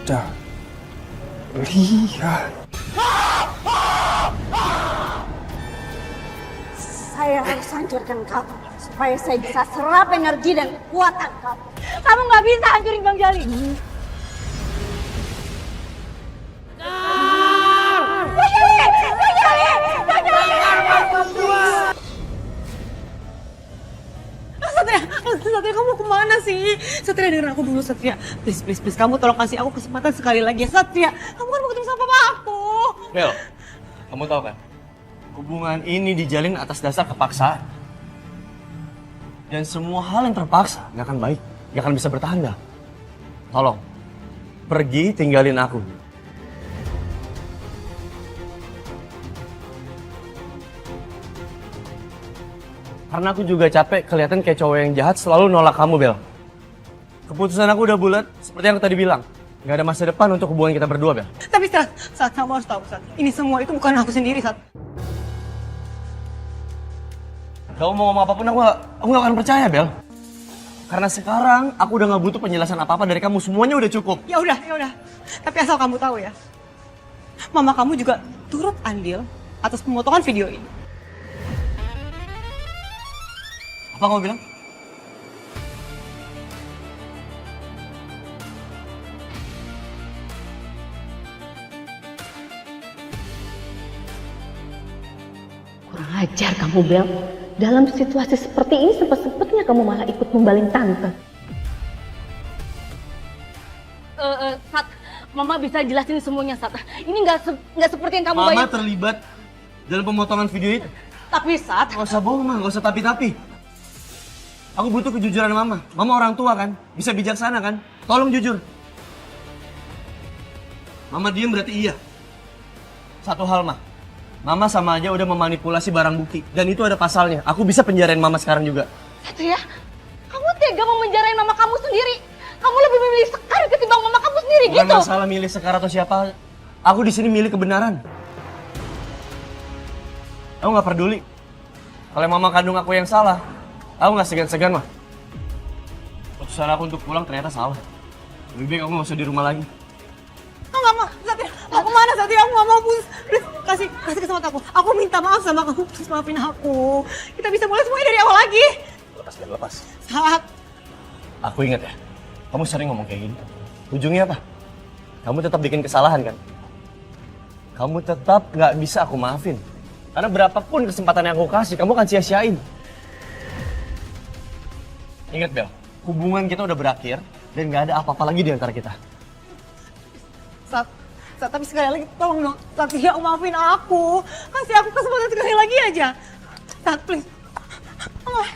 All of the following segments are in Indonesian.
sudah lihat. Saya harus hancurkan kamu supaya saya bisa serap energi dan kekuatan kamu. Kamu nggak bisa hancurin Bang Jali. Satria, kamu kemana sih? Satria, dengerin aku dulu, Satria. Please, kamu tolong kasih aku kesempatan sekali lagi ya, Satria. Kamu kan mau ketemu sama papa aku. Bel, kamu tahu kan? Hubungan ini dijalin atas dasar kepaksaan. Dan semua hal yang terpaksa nggak akan baik, nggak akan bisa bertahan, Bel. Tolong, pergi tinggalin aku. Karena aku juga capek kelihatan kayak cowok yang jahat selalu nolak kamu, Bel. Keputusan aku udah bulat, seperti yang aku tadi bilang. Nggak ada masa depan untuk hubungan kita berdua, Bel. Tapi saat kamu harus tahu, Sat. Ini semua itu bukan aku sendiri, Sat. Kamu mau ngomong apapun, aku nggak akan percaya, Bel. Karena sekarang aku udah nggak butuh penjelasan apa-apa dari kamu. Semuanya udah cukup. Ya udah. Tapi asal kamu tahu ya, mama kamu juga turut andil atas pemotongan video ini. Apa kamu bilang? Kurang ajar kamu, Bel. Dalam situasi seperti ini sempat-sempatnya kamu malah ikut membaling tante. Sat, Mama bisa jelasin semuanya, Sat. Ini nggak seperti yang kamu Mama bayangkan. terlibat dalam pemotongan video itu. Tapi Sat, Gak usah bohong, Ma. Gak usah tapi-tapi. Aku butuh kejujuran Mama. Mama orang tua kan? Bisa bijaksana kan? Tolong jujur. Mama diem berarti iya. Satu hal, Ma. Mama sama aja udah memanipulasi barang bukti. Dan itu ada pasalnya. Aku bisa penjarain Mama sekarang juga. Satria, kamu tega memenjarain mama kamu sendiri. Kamu lebih memilih Sekar ketimbang mama kamu sendiri Bukan gitu. masalah milih Sekar atau siapa. Aku di sini milih kebenaran. Aku nggak peduli. Kalau Mama kandung aku yang salah, aku nggak segan-segan, Mah. Keputusan aku untuk pulang ternyata salah. Lebih baik aku nggak usah di rumah lagi. Enggak, Ma. Satria, mau kemana, Satria? Aku nggak mau, please. Please, kasih kesempatan aku. Aku minta maaf sama kamu. Please, maafin aku. Kita bisa mulai semuanya dari awal lagi. Lepas. Sat. Aku ingat ya, kamu sering ngomong kayak gini. Ujungnya apa? Kamu tetap bikin kesalahan kan? Kamu tetap nggak bisa aku maafin. Karena berapapun kesempatan yang aku kasih, kamu akan sia-siain. Ingat, Bel, hubungan kita udah berakhir dan nggak ada apa-apa lagi di antara kita. Sat, tapi sekali lagi tolong dong, Satria, maafin aku. Kasih aku kesempatan sekali lagi aja. Sat, please. Oh,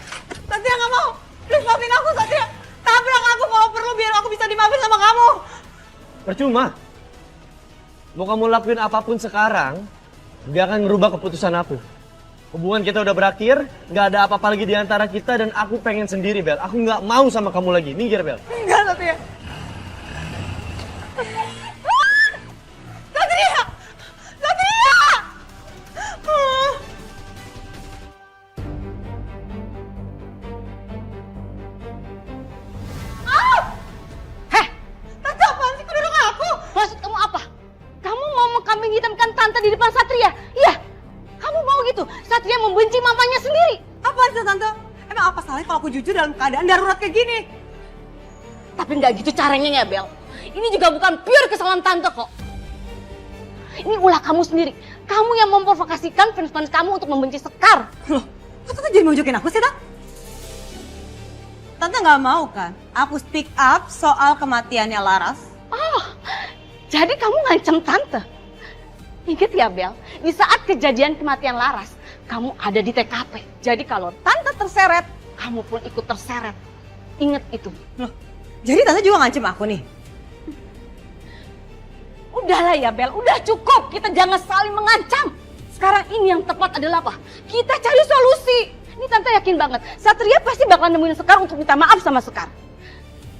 Satria nggak mau. Please, maafin aku, Satria. Tabrak aku kalau perlu biar aku bisa dimaafin sama kamu. Percuma. Mau kamu lakuin apapun sekarang, nggak akan merubah keputusan aku. Hubungan kita udah berakhir, nggak ada apa-apa lagi di antara kita dan aku pengen sendiri, Bel. Aku nggak mau sama kamu lagi. Minggir, Bel. Enggak, Satria. Satria! Satria! Heh, Tante, apaan sih? Kok duduk aku? maksud kamu apa? Kamu mau mengkambing hitamkan tante di depan Satria? Iya, kamu mau gitu? Satria membenci mamanya sendiri. Apaan sih, Tante? Emang apa salahnya kalau aku jujur dalam keadaan darurat kayak gini? Tapi nggak gitu caranya ya, Bel. Ini juga bukan pure kesalahan tante kok. Ini ulah kamu sendiri. Kamu yang memprovokasikan fans-fans kamu untuk membenci Sekar. Loh, kok Tante jadi mojokin aku sih, Tante? Tante nggak mau kan aku speak up soal kematiannya Laras? Oh, jadi kamu ngancam tante? Ingat ya, Bel, di saat kejadian kematian Laras, kamu ada di TKP. Jadi kalau tante terseret, kamu pun ikut terseret. Ingat itu. Loh, jadi Tante juga ngancam aku nih? Udahlah ya, Bel, udah cukup. Kita jangan saling mengancam. Sekarang ini yang tepat adalah apa? Kita cari solusi. Ini tante yakin banget, Satria pasti bakal nemuin Sekar untuk minta maaf sama Sekar.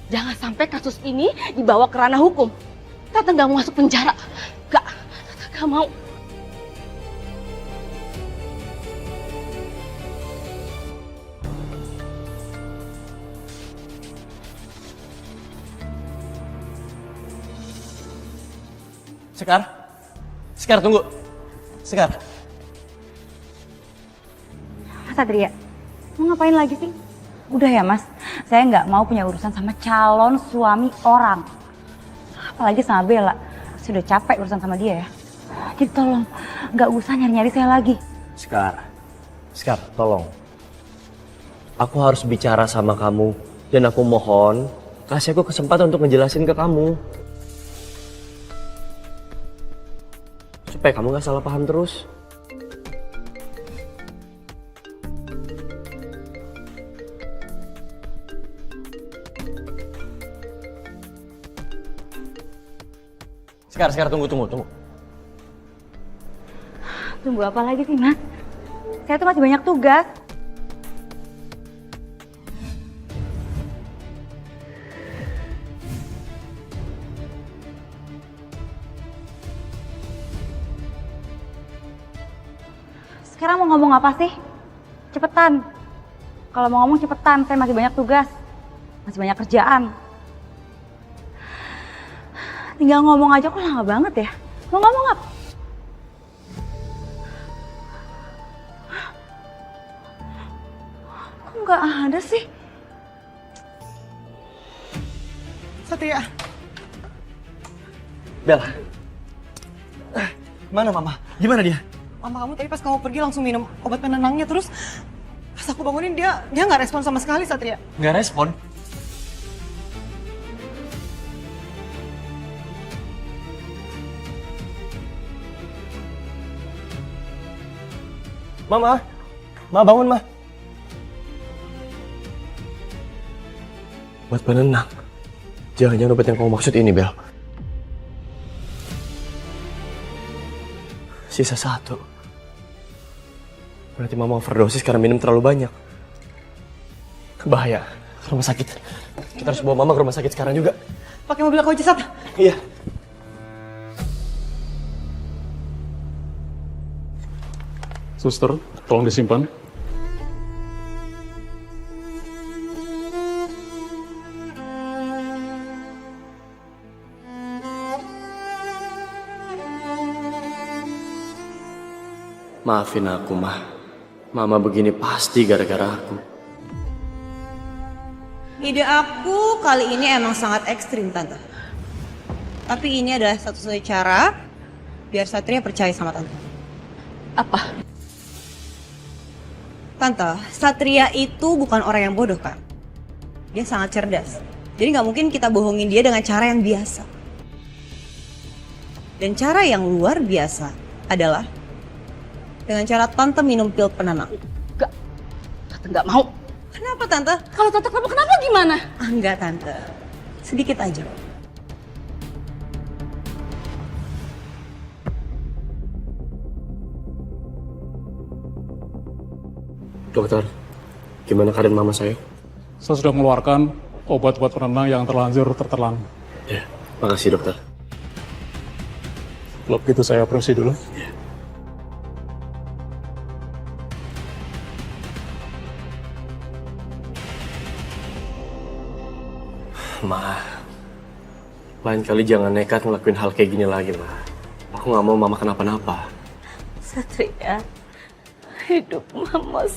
Jangan sampai kasus ini dibawa ke ranah hukum. Tante nggak mau masuk penjara. Tante nggak mau. Sekar? Sekar, tunggu. Sekar. Mas Satria, mau ngapain lagi sih? Udah ya mas, saya nggak mau punya urusan sama calon suami orang. Apalagi sama Bella, sudah capek urusan sama dia ya. Jadi tolong, nggak usah nyari-nyari saya lagi. Sekar, tolong. Aku harus bicara sama kamu. Dan aku mohon, kasih aku kesempatan untuk ngejelasin ke kamu. Supaya kamu gak salah paham terus. Sekar, tunggu. Tunggu apa lagi sih mas? Saya tuh masih banyak tugas. Sekarang mau ngomong apa sih? Cepetan. Kalau mau ngomong cepetan, saya masih banyak tugas. Masih banyak kerjaan. Tinggal ngomong aja kok lama banget ya. Mau ngomong apa? Kok nggak ada sih? Satria, Bella. Mana mama? Gimana dia? mama kamu tadi pas kamu pergi langsung minum obat penenangnya, terus pas aku bangunin dia nggak respon sama sekali, Satria. Nggak respon? Ma bangun, Ma. Buat penenang. Jangan-jangan obat yang kamu maksud ini, Bel. Sisa 1. Berarti Mama overdosis karena minum terlalu banyak. Bahaya. Ke rumah sakit. Kita harus bawa Mama ke rumah sakit sekarang juga. Pakai mobil aku aja, Sat. Iya. Suster, tolong disimpan. Maafin aku, Ma. Mama begini pasti gara-gara aku. Ide aku kali ini emang sangat ekstrim, Tante. Tapi ini adalah satu-satunya cara biar Satria percaya sama Tante. Apa? Tante, Satria itu bukan orang yang bodoh, kan? Dia sangat cerdas. Jadi nggak mungkin kita bohongin dia dengan cara yang biasa. Dan cara yang luar biasa adalah dengan cara Tante minum pil penenang. Enggak. Tante nggak mau. Kenapa, Tante? Kalau Tante kenapa gimana? Ah, enggak, Tante. Sedikit aja. Dokter, gimana keadaan Mama saya? Saya sudah mengeluarkan obat-obat penenang yang terlanjur tertelan. Ya, makasih dokter. Kalau begitu saya operasi dulu. Ma, lain kali jangan nekat ngelakuin hal kayak gini lagi, Ma. Aku nggak mau Mama kenapa-napa. Satria, hidup Mama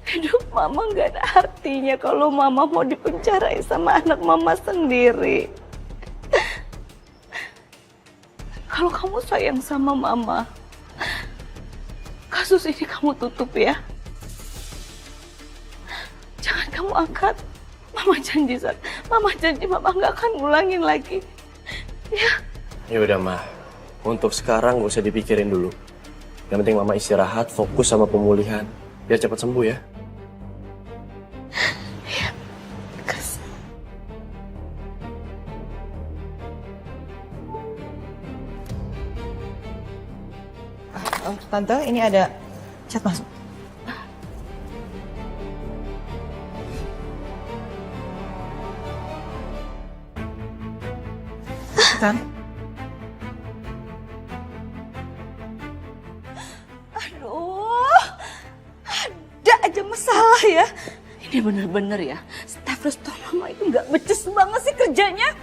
hidup Mama nggak ada artinya kalau Mama mau dipenjarain sama anak Mama sendiri. Kalau kamu sayang sama Mama, kasus ini kamu tutup ya. Jangan kamu angkat. Mama janji, Mama janji Mama nggak akan ngulangin lagi. Ya. Ya udah, Ma. Untuk sekarang nggak usah dipikirin dulu. Yang penting Mama istirahat, fokus sama pemulihan. Biar cepat sembuh ya. Iya. Kasih. Tante, ini ada chat masuk. Tan. Aduh, ada aja masalah ya. Ini bener-bener ya, staf restoran Mama itu nggak becus banget sih kerjanya.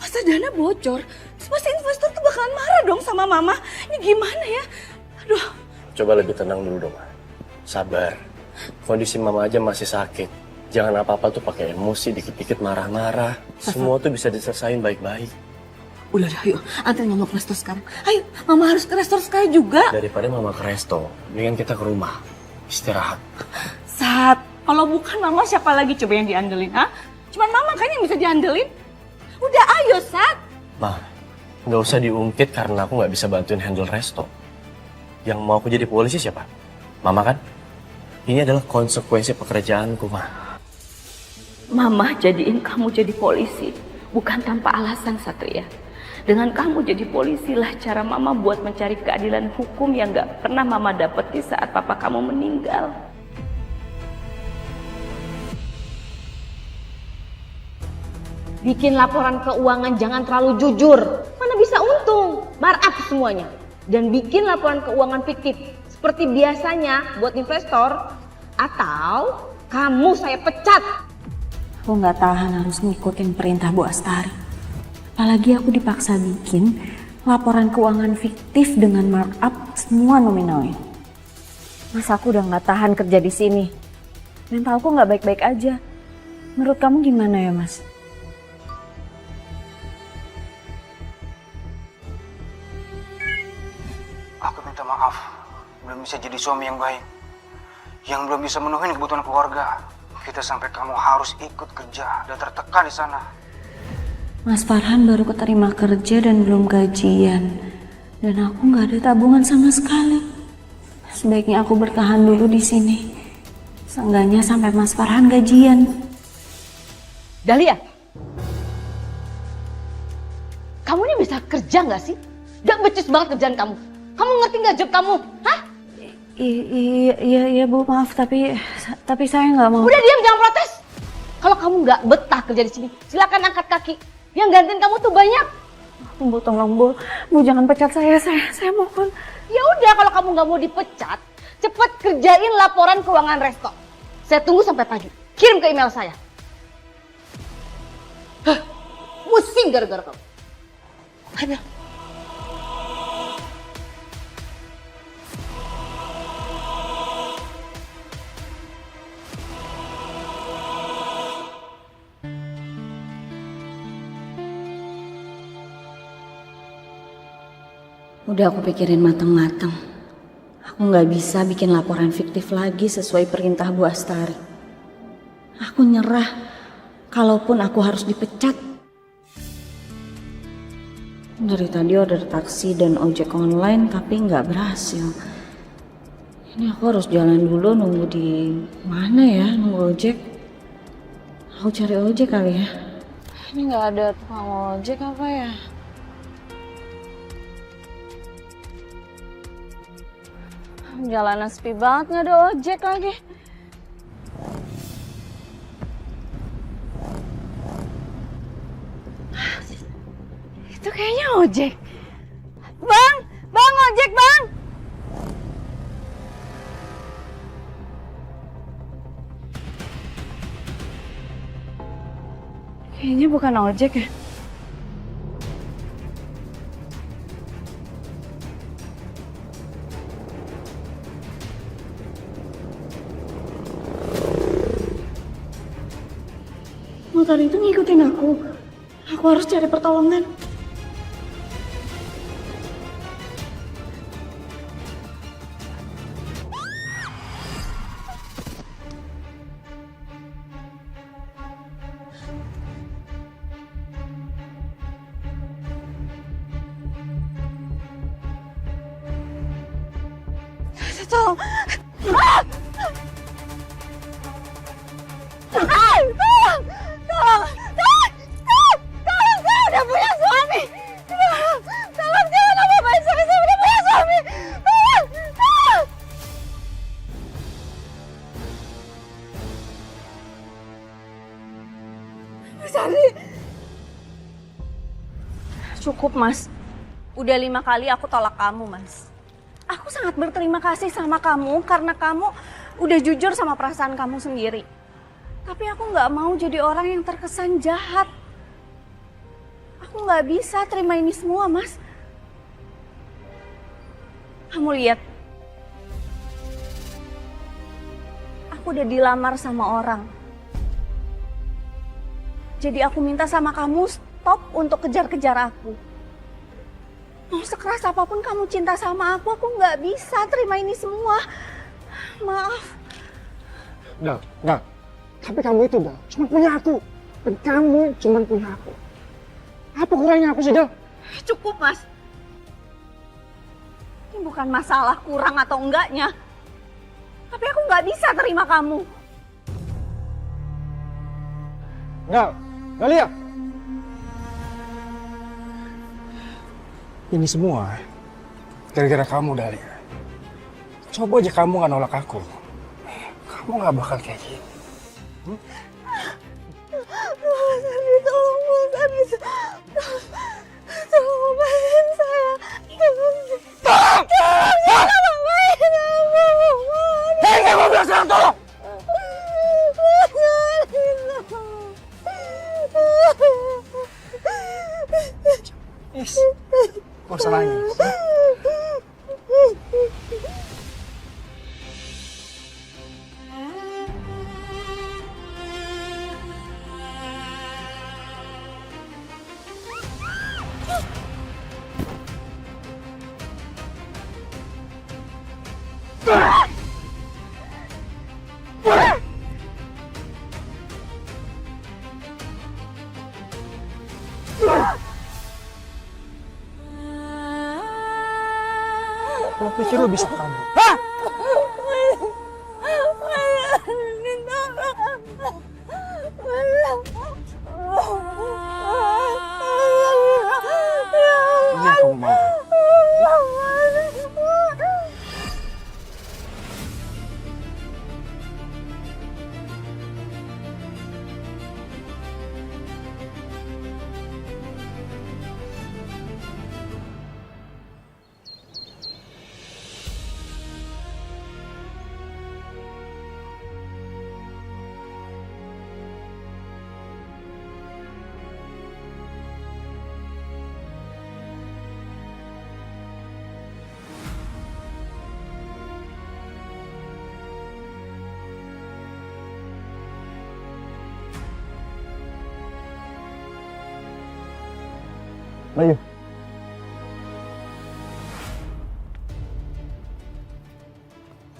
Masa dana bocor, pasti investor tuh bakalan marah dong sama mama. Ini gimana ya? Aduh. Coba lebih tenang dulu dong, Ma. Sabar. Kondisi mama aja masih sakit. Jangan apa-apa tuh pakai emosi, dikit-dikit marah-marah. Semua tuh bisa diselesain baik-baik. Udah, ayo. Anterin mama ke resto sekarang. Ayo, mama harus ke resto sekarang juga. Daripada mama ke resto, mendingan kita ke rumah. Istirahat. Sat, kalau bukan mama siapa lagi coba yang diandelin, ha? Cuman mama kan yang bisa diandelin. Udah, ayo, Sat. Ma, nggak usah diungkit karena aku nggak bisa bantuin handle resto. Yang mau aku jadi polisi siapa? Mama kan? Ini adalah konsekuensi pekerjaanku, Ma. Mama jadiin kamu jadi polisi, bukan tanpa alasan, Satria. Dengan kamu jadi polisi lah cara mama buat mencari keadilan hukum yang gak pernah mama dapeti saat papa kamu meninggal. Bikin laporan keuangan jangan terlalu jujur. Mana bisa untung, markup semuanya. Dan bikin laporan keuangan fiktif seperti biasanya buat investor. Atau kamu saya pecat. Aku nggak tahan harus ngikutin perintah Bu Astari. Apalagi aku dipaksa bikin laporan keuangan fiktif dengan markup semua nominalnya. Mas, aku udah nggak tahan kerja di sini. Mentalku nggak baik-baik aja. Menurut kamu gimana ya, Mas? Aku minta maaf, belum bisa jadi suami yang baik, yang belum bisa memenuhi kebutuhan keluarga. Kita sampai kamu harus ikut kerja dan tertekan di sana. Mas Farhan baru keterima kerja dan belum gajian. Dan aku nggak ada tabungan sama sekali. Sebaiknya aku bertahan dulu di sini. Seenggaknya sampai Mas Farhan gajian. Dahlia, kamu ini bisa kerja nggak sih? Gak becus banget kerjaan kamu. Kamu ngerti nggak job kamu? Hah? Iya Bu, maaf tapi saya nggak mau. Udah diam, jangan protes. Kalau kamu nggak betah kerja di sini, silakan angkat kaki. Yang gantiin kamu tuh banyak. Bu, tolong Bu jangan pecat saya mohon. Ya udah, kalau kamu nggak mau dipecat, cepet kerjain laporan keuangan resto. Saya tunggu sampai pagi. Kirim ke email saya. Hah, pusing gara-gara kamu. Ayo. Udah aku pikirin matang-matang. Aku nggak bisa bikin laporan fiktif lagi sesuai perintah Bu Astari. Aku nyerah, kalaupun aku harus dipecat. Dari tadi order taksi dan ojek online tapi nggak berhasil. Ini aku harus jalan dulu nunggu di mana ya, nunggu ojek. Aku cari ojek kali ya. Ini nggak ada tukang ojek apa ya? Jalanan sepi banget, nggak ada ojek lagi. Itu kayaknya ojek. Bang ojek bang. Kayaknya bukan ojek ya. Motor itu ngikutin aku. Aku harus cari pertolongan. Tolong. Tolong, saya udah punya suami. Tolong jangan apa-apain saya udah punya suami. Tolong. Sari. Cukup, Mas. Udah 5 kali aku tolak kamu, Mas. Aku sangat berterima kasih sama kamu karena kamu udah jujur sama perasaan kamu sendiri. Tapi aku nggak mau jadi orang yang terkesan jahat. Aku Aku nggak bisa terima ini semua, Mas. Kamu lihat. Aku udah dilamar sama orang. Jadi aku minta sama kamu stop untuk kejar-kejar aku. Mau sekeras apapun kamu cinta sama aku nggak bisa terima ini semua. Maaf. Dal. Tapi kamu itu, Dal, cuma punya aku. Dan kamu cuma punya aku. Apa kurangnya aku sih, Dal? Cukup, Mas. Ini bukan masalah kurang atau enggaknya. Tapi aku nggak bisa terima kamu. Dahlia. Ini semua gara-gara kamu, Dahlia. Coba aja kamu gak nolak aku. Kamu gak bakal kayak gini. Tolong lepasin saya. Hei, kamu bilang sekarang tolong! Yes. Gak usah nangis. Lo pikir lo bisa kamu? Hah? Ini yang kamu mau. Bayu.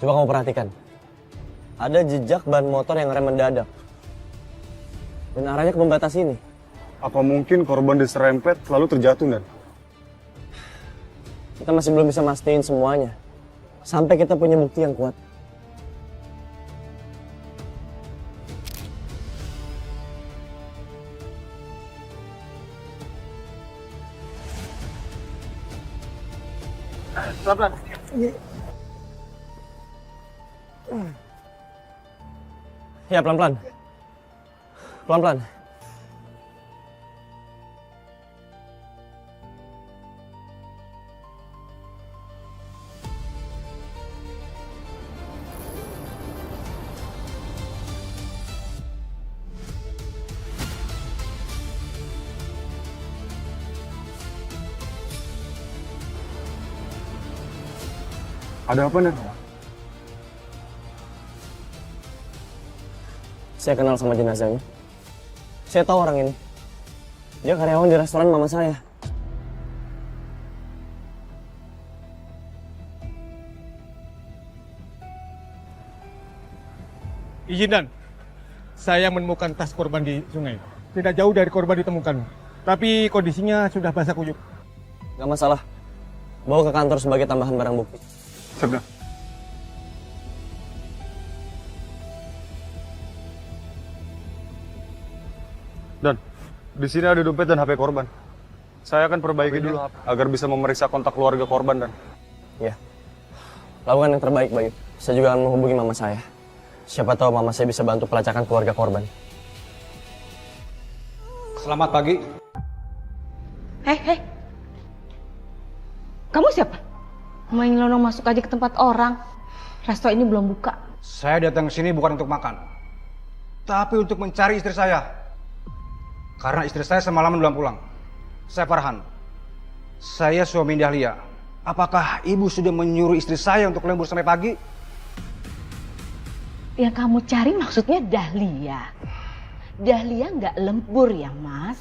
Coba kamu perhatikan. Ada jejak ban motor yang rem mendadak. Dan arahnya ke pembatas ini. Apa mungkin korban diserempet lalu terjatuh, Dan? Kita masih belum bisa mastiin semuanya. Sampai kita punya bukti yang kuat. Pelan-pelan. Ya, pelan-pelan. Pelan-pelan. Ada apa, Dan? Saya kenal sama jenazahnya. Saya tahu orang ini. Dia karyawan di restoran mama saya. Izin, Dan. Saya menemukan tas korban di sungai. Tidak jauh dari korban ditemukan. Tapi kondisinya sudah basah kuyup. Gak masalah. Bawa ke kantor sebagai tambahan barang bukti. Sudah. Dan, di sini ada dompet dan HP korban. Saya akan perbaiki dulu agar bisa memeriksa kontak keluarga korban, Dan. Ya. Lakukan yang terbaik, Bayu. Saya juga akan menghubungi mama saya. Siapa tahu mama saya bisa bantu pelacakan keluarga korban. Selamat pagi. Hei. Kamu siapa? Main lonong masuk aja ke tempat orang. Resto ini belum buka. Saya datang ke sini bukan untuk makan, tapi untuk mencari istri saya. Karena istri saya semalaman belum pulang. Saya Farhan. Saya suami Dahlia. Apakah ibu sudah menyuruh istri saya untuk lembur sampai pagi? Yang kamu cari maksudnya Dahlia. Dahlia nggak lembur ya, Mas.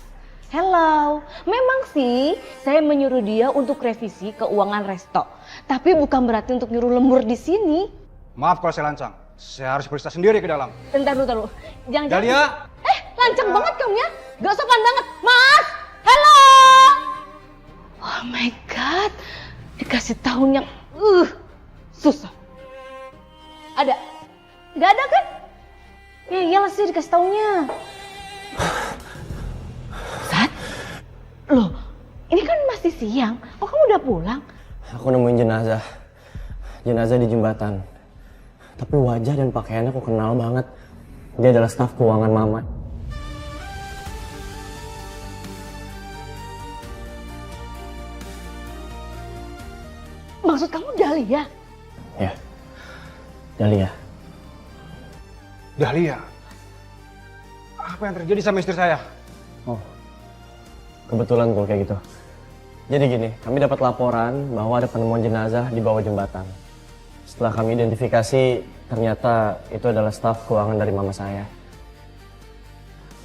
Hello, memang sih saya menyuruh dia untuk revisi keuangan resto. Tapi bukan berarti untuk nyuruh lembur di sini. Maaf kalau saya lancang. Saya harus periksa sendiri ke dalam. Bentar dulu. Jangan. Dahlia! Lancang banget kamu ya. Gak sopan banget. Mas, hello. Oh my God. Dikasih tahun yang susah. Ada? Gak ada kan? Ya iyalah sih dikasih tahunnya. Sat? Loh, ini kan masih siang. Kok kamu udah pulang? Aku nemuin jenazah. Jenazah di jembatan. Tapi wajah dan pakaiannya aku kenal banget. Dia adalah staf keuangan Mama. Maksud kamu Dahlia? Ya, Dahlia. Dahlia? Apa yang terjadi sama istri saya? Oh, kebetulan kalau kayak gitu. Jadi gini, kami dapat laporan bahwa ada penemuan jenazah di bawah jembatan. Setelah kami identifikasi, ternyata itu adalah staf keuangan dari mama saya.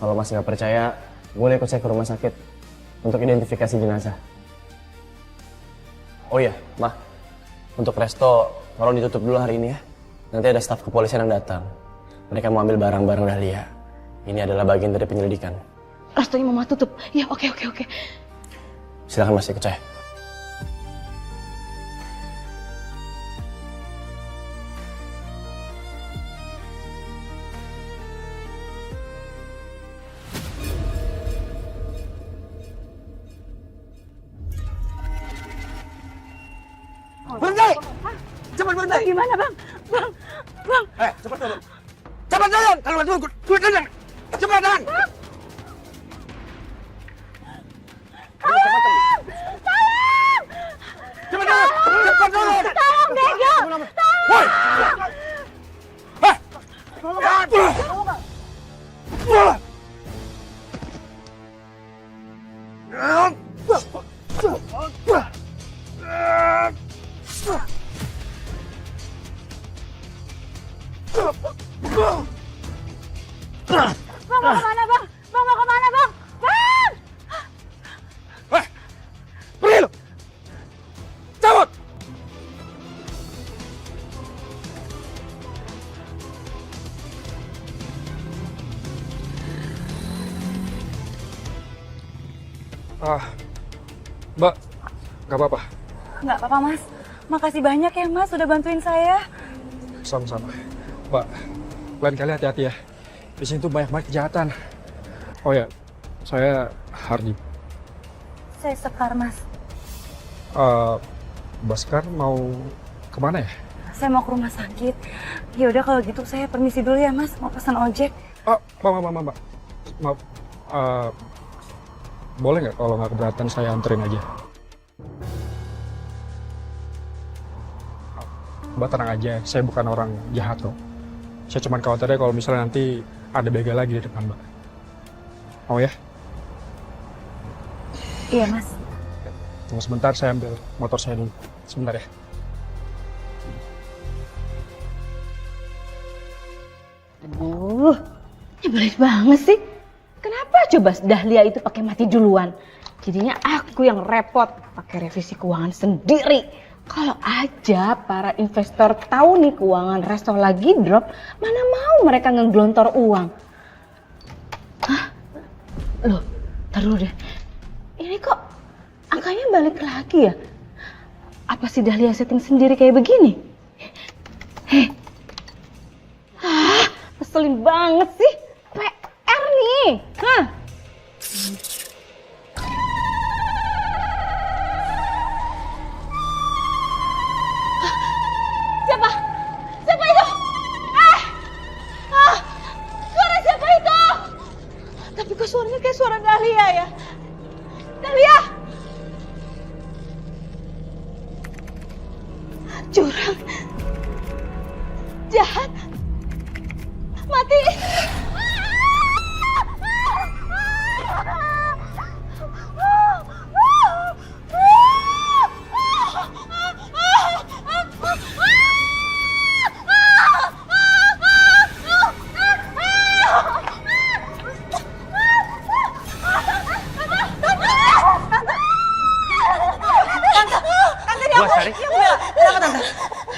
Kalau Mas nggak percaya, boleh ikut saya ke rumah sakit untuk identifikasi jenazah. Oh iya, Ma, untuk resto tolong ditutup dulu hari ini ya. Nanti ada staf kepolisian yang datang. Mereka mau ambil barang-barang Dahlia. Ini adalah bagian dari penyelidikan. Restonya mama tutup. Ya oke. Silakan Mas, ikut saya. Berhenti! Cepat berhenti! Gimana bang? Bang. Cepat turun! Cepat turun! Kalau nggak turun, gue tendang! Cepat turun! Cepat turun! Cepat turun! Tolong Dego! Woi! Bang mau kemana bang? Bang mau kemana bang? Bang! Pergi lu! Cabut! Mbak, nggak apa-apa. Nggak apa-apa mas. Makasih banyak ya mas sudah bantuin saya. Sama-sama. Mbak, lain kali hati-hati ya. Di sini tuh banyak banget kejahatan. Oh ya, saya Hardi. Saya Sekar mas. Baskar mau kemana ya? Saya mau ke rumah sakit. Ya udah kalau gitu saya permisi dulu ya mas. Mau pesan ojek. Mbak. Maaf. Boleh nggak kalau nggak keberatan saya anterin aja? Mbak tenang aja, saya bukan orang jahat kok. Saya cuma khawatirnya kalau misalnya nanti ada begal lagi di depan Mbak. Oh ya? Iya mas. Tunggu sebentar, saya ambil motor saya dulu. Sebentar ya. Aduh, nyebelin banget sih. Kenapa coba Dahlia itu pakai mati duluan? Jadinya aku yang repot pakai revisi keuangan sendiri. Kalau aja para investor tahu nih keuangan resto lagi drop, mana mau mereka ngeglontor uang. Hah? Loh, taruh deh. Ini kok angkanya balik lagi ya? Apa sih Dahlia setting sendiri kayak begini? Ngeselin banget sih. PR nih. Hah? Siapa itu? Suara siapa itu? Tapi kok suaranya kayak suara Dahlia ya? Dahlia! Curang. Jahat. Mati.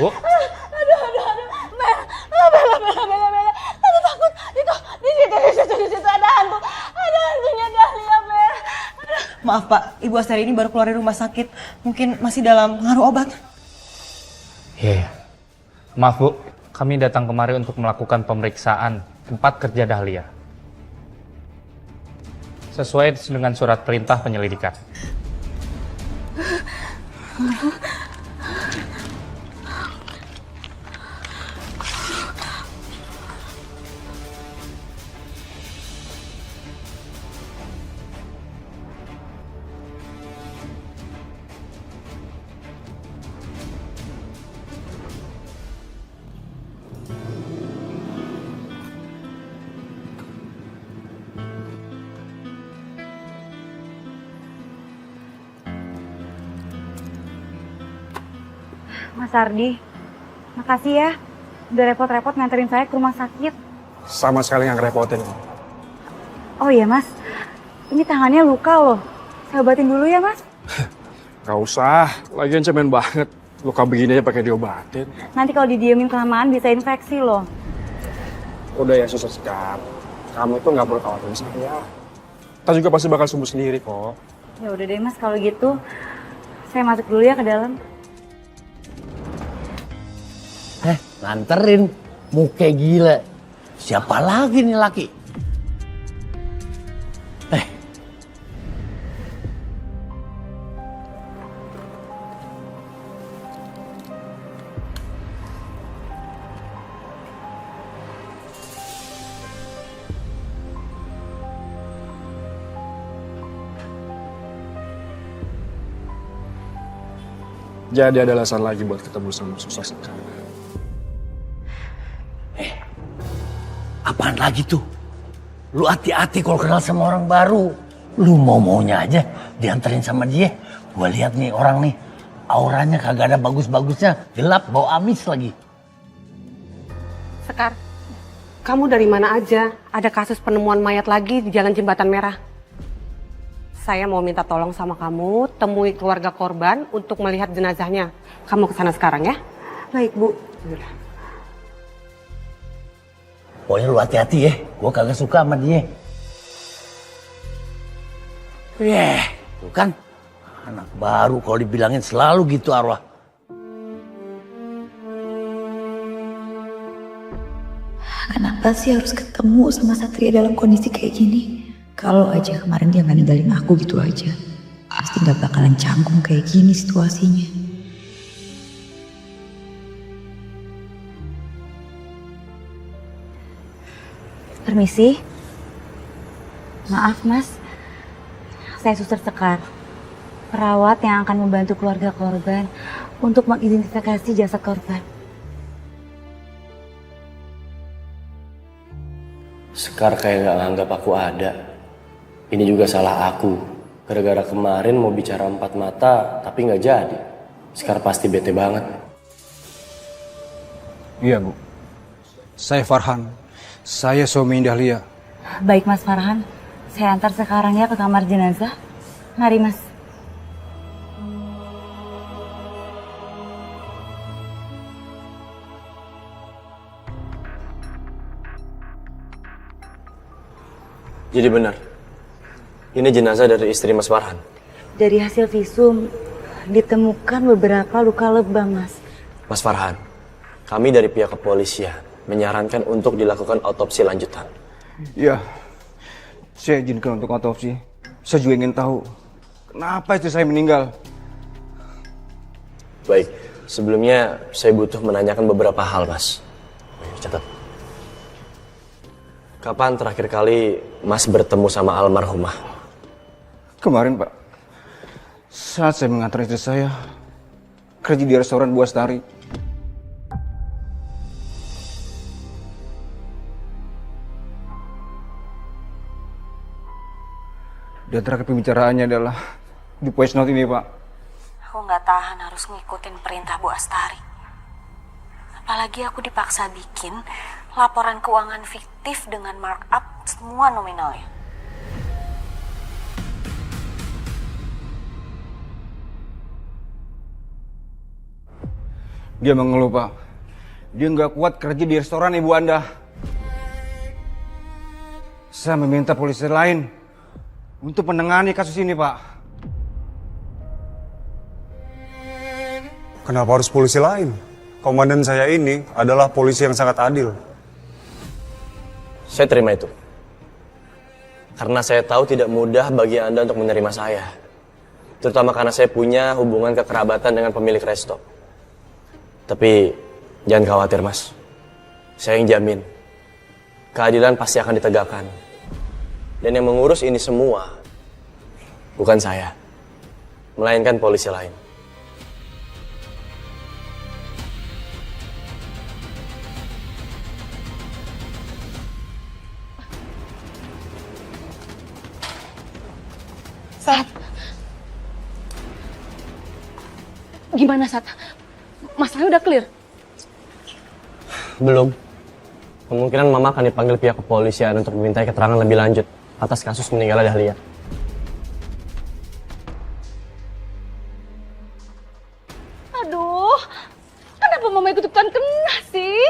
Bu? Bella. Tante takut. Di situ ada hantu. Ada hantunya Dahlia, Bella. Maaf Pak, Ibu Astari ini baru keluar dari rumah sakit. Mungkin masih dalam pengaruh obat. Iya. Maaf Bu, kami datang kemari untuk melakukan pemeriksaan tempat kerja Dahlia. Sesuai dengan surat perintah penyelidikan. Mas Ardi, makasih ya. Udah repot-repot nganterin saya ke rumah sakit. Sama sekali nggak ngerepotin. Oh iya mas, ini tangannya luka loh. Saya obatin dulu ya mas. Gak usah, lagian cemen banget. Luka begini aja pakai diobatin. Nanti kalau didiemin kelamaan bisa infeksi loh. Udah ya Suster Sekar, kamu itu nggak perlu khawatirin saya. Kita juga pasti bakal sembuh sendiri kok. Ya udah deh mas, kalau gitu saya masuk dulu ya ke dalam. Nganterin, muka gila. Siapa lagi nih laki? Jadi ada alasan lagi buat ketemu sama Suster Sekar. Apaan lagi tuh? Lu hati-hati kalau kenal sama orang baru. Lu mau-maunya aja dianterin sama dia. Gua lihat nih orang nih, auranya kagak ada bagus-bagusnya, gelap, bau amis lagi. Sekar, kamu dari mana aja? Ada kasus penemuan mayat lagi di Jalan Jembatan Merah. Saya mau minta tolong sama kamu, temui keluarga korban untuk melihat jenazahnya. Kamu kesana sekarang ya? Baik Bu. Pokoknya lu hati-hati ya, gua kagak suka sama dia. Tuh kan, anak baru kalau dibilangin selalu gitu arwah. Kenapa sih harus ketemu sama Satria dalam kondisi kayak gini? Kalau aja kemarin dia nggak ninggalin aku gitu aja, pasti nggak bakalan canggung kayak gini situasinya. Permisi. Maaf mas, saya Suster Sekar, perawat yang akan membantu keluarga korban untuk mengidentifikasi jasad korban. Sekar kayak gak nganggap aku ada. Ini juga salah aku. Gara-gara kemarin mau bicara empat mata, tapi gak jadi. Sekar pasti bete banget. Iya Bu, saya Farhan. Saya suami Dahlia. Baik Mas Farhan, saya antar sekarang ya ke kamar jenazah. Mari Mas. Jadi benar, ini jenazah dari istri Mas Farhan. Dari hasil visum ditemukan beberapa luka lebam Mas. Mas Farhan, kami dari pihak kepolisian menyarankan untuk dilakukan autopsi lanjutan. Iya, saya izinkan untuk otopsi. Saya juga ingin tahu kenapa istri saya meninggal. Baik, sebelumnya saya butuh menanyakan beberapa hal, Mas. Catat. Kapan terakhir kali Mas bertemu sama almarhumah? Kemarin Pak, saat saya mengantar istri saya kerja di restoran Bu Astari. Dan terakhir pembicaraannya adalah di voice note ini Pak. Aku nggak tahan harus ngikutin perintah Bu Astari. Apalagi aku dipaksa bikin laporan keuangan fiktif dengan markup semua nominalnya. Dia mengeluh, Pak. Dia nggak kuat kerja di restoran ibu Anda. Saya meminta polisi lain untuk menangani kasus ini, Pak. Kenapa harus polisi lain? Komandan saya ini adalah polisi yang sangat adil. Saya terima itu. Karena saya tahu tidak mudah bagi Anda untuk menerima saya. Terutama karena saya punya hubungan kekerabatan dengan pemilik resto. Tapi jangan khawatir, Mas. Saya yang jamin. Keadilan pasti akan ditegakkan. Dan yang mengurus ini semua bukan saya, melainkan polisi lain. Sat. Gimana, Sat? Masalahnya udah clear? Belum. Kemungkinan Mama akan dipanggil pihak kepolisian untuk memintai keterangan lebih lanjut atas kasus meninggalnya Dahlia. Aduh, kenapa Mama ikut-ikutan kena sih?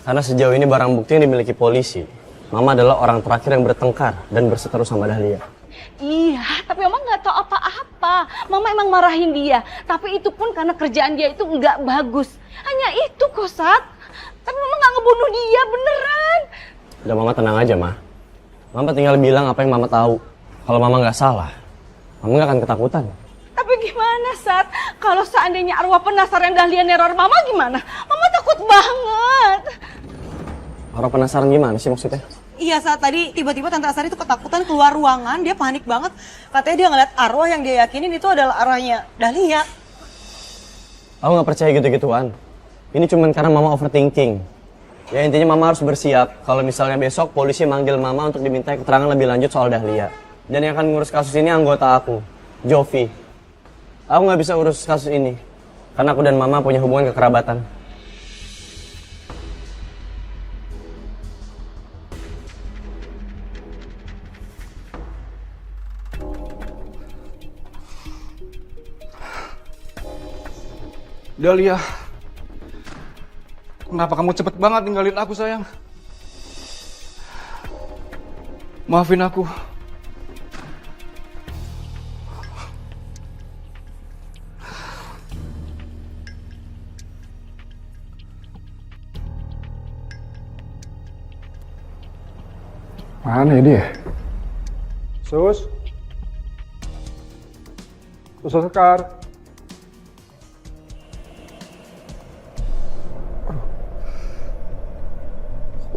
Karena sejauh ini barang bukti yang dimiliki polisi, Mama adalah orang terakhir yang bertengkar dan berseteru sama Dahlia. Iya, tapi Mama nggak tahu apa-apa. Mama emang marahin dia, tapi itu pun karena kerjaan dia itu nggak bagus. Hanya itu kok, Sat. Tapi Mama nggak ngebunuh dia, beneran. Udah, Mama tenang aja, Ma. Mama tinggal bilang apa yang Mama tahu. Kalau Mama nggak salah, Mama nggak akan ketakutan. Tapi gimana, Sat? Kalau seandainya arwah penasaran Dahlia neror Mama gimana? Mama takut banget. Orang penasaran gimana sih maksudnya? Iya, saat tadi tiba-tiba Tante Asari itu ketakutan keluar ruangan, dia panik banget. Katanya dia ngeliat arwah yang dia yakinin itu adalah arwahnya Dahlia. Aku nggak percaya gitu-gituan. Ini cuma karena Mama overthinking. Ya intinya Mama harus bersiap kalau misalnya besok polisi manggil Mama untuk diminta keterangan lebih lanjut soal Dahlia. Dan yang akan ngurus kasus ini anggota aku, Jovi. Aku nggak bisa urus kasus ini karena aku dan Mama punya hubungan kekerabatan. Dahlia, kenapa kamu cepet banget ninggalin aku, sayang? Maafin aku. Mana ya dia? Sus? Sus Sekar?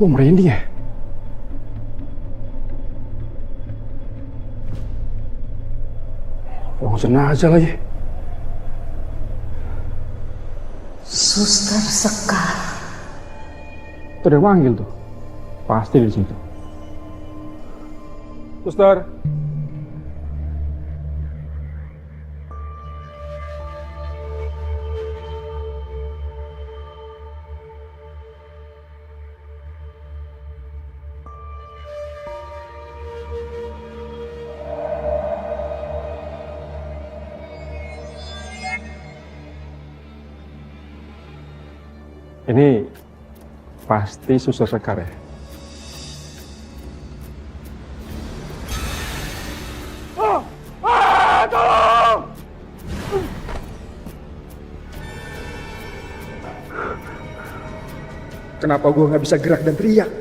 Kok merinding ya? Orang jenazah lagi. Suster Sekar. Itu ada yang manggil tuh. Pasti di situ. Suster. Ini pasti Suster Sekar ya? Tolong! Kenapa gue nggak bisa gerak dan teriak?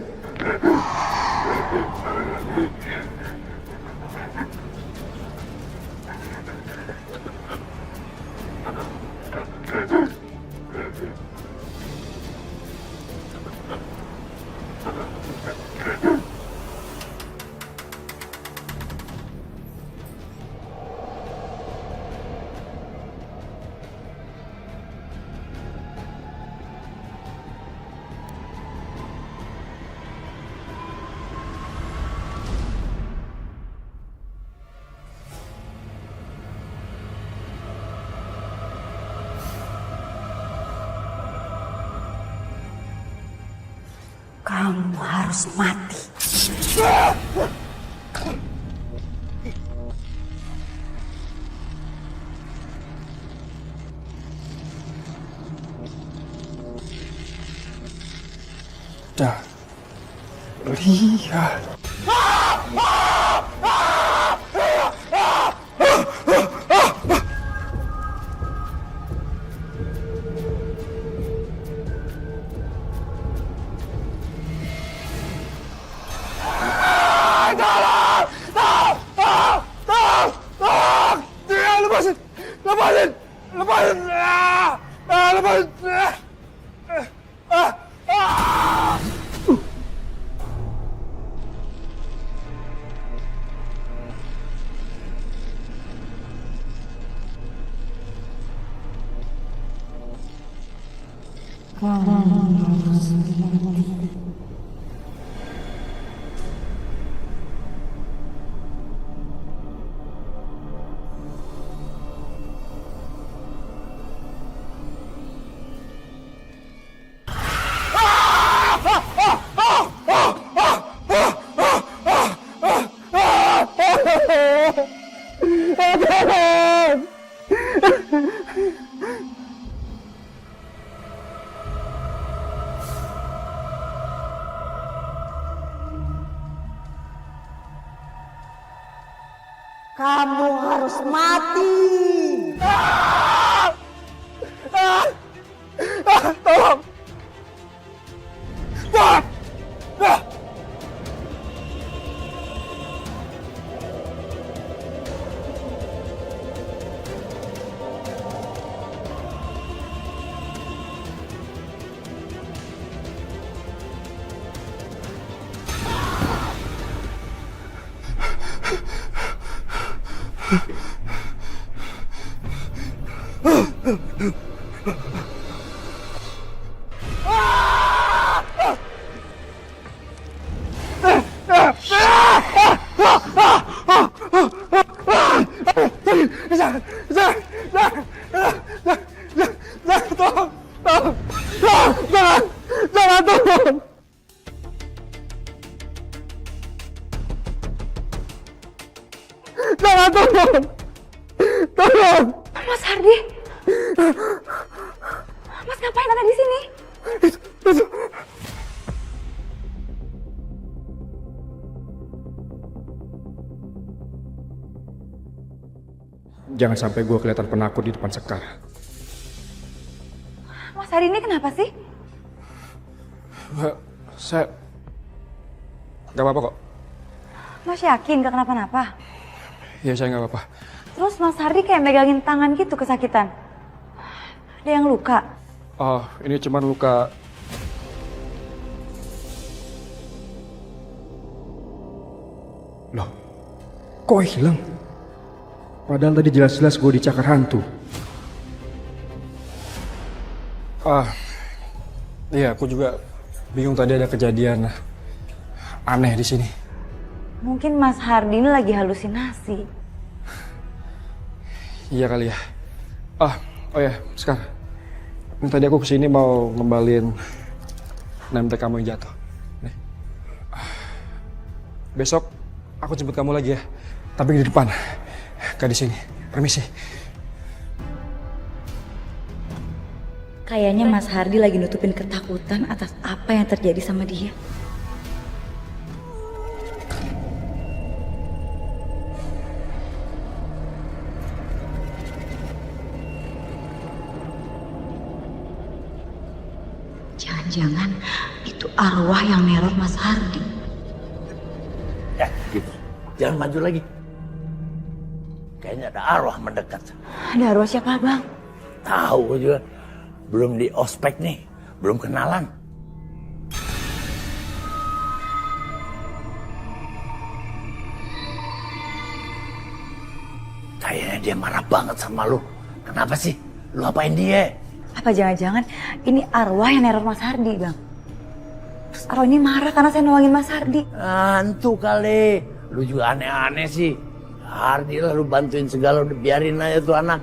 Kamu harus mati. Dahlia. Kamu harus mati. Tolong. Mas Hardi. Mas ngapain ada di sini? Jangan sampai gue kelihatan penakut di depan Sekar. Mas Hardi ini kenapa sih? Saya gak apa-apa kok. Mas yakin gak kenapa-napa? Ya saya gak apa-apa. Terus Mas Hardi kayak megangin tangan gitu kesakitan. Ada yang luka? Oh, ini cuman luka. Loh, kok hilang? Padahal tadi jelas-jelas gue dicakar hantu. Iya, aku juga bingung tadi ada kejadian aneh di sini. Mungkin Mas Hardi ini lagi halusinasi. Iya kali ya. Oh ya, Sekar. Ini tadi aku kesini mau ngembalin nemtek kamu yang jatuh. Nih. Besok aku jemput kamu lagi ya. Tapi di depan. Gak di sini. Permisi. Kayaknya Mas Hardi lagi nutupin ketakutan atas apa yang terjadi sama dia. Jangan-jangan itu arwah yang neror Mas Hardi. Ya gitu, jangan maju lagi. Kayaknya ada arwah mendekat. Ada arwah siapa bang? Tahu juga, belum di ospek nih, belum kenalan. Kayaknya dia marah banget sama lu. Kenapa sih? Lu apain dia? Apa jangan-jangan ini arwah yang neror Mas Hardi bang? Terus arwah ini marah karena saya nolongin Mas Hardi. Hantu kali. Lu juga aneh-aneh sih. Hardi lah lu bantuin segala, udah biarin aja tuh anak.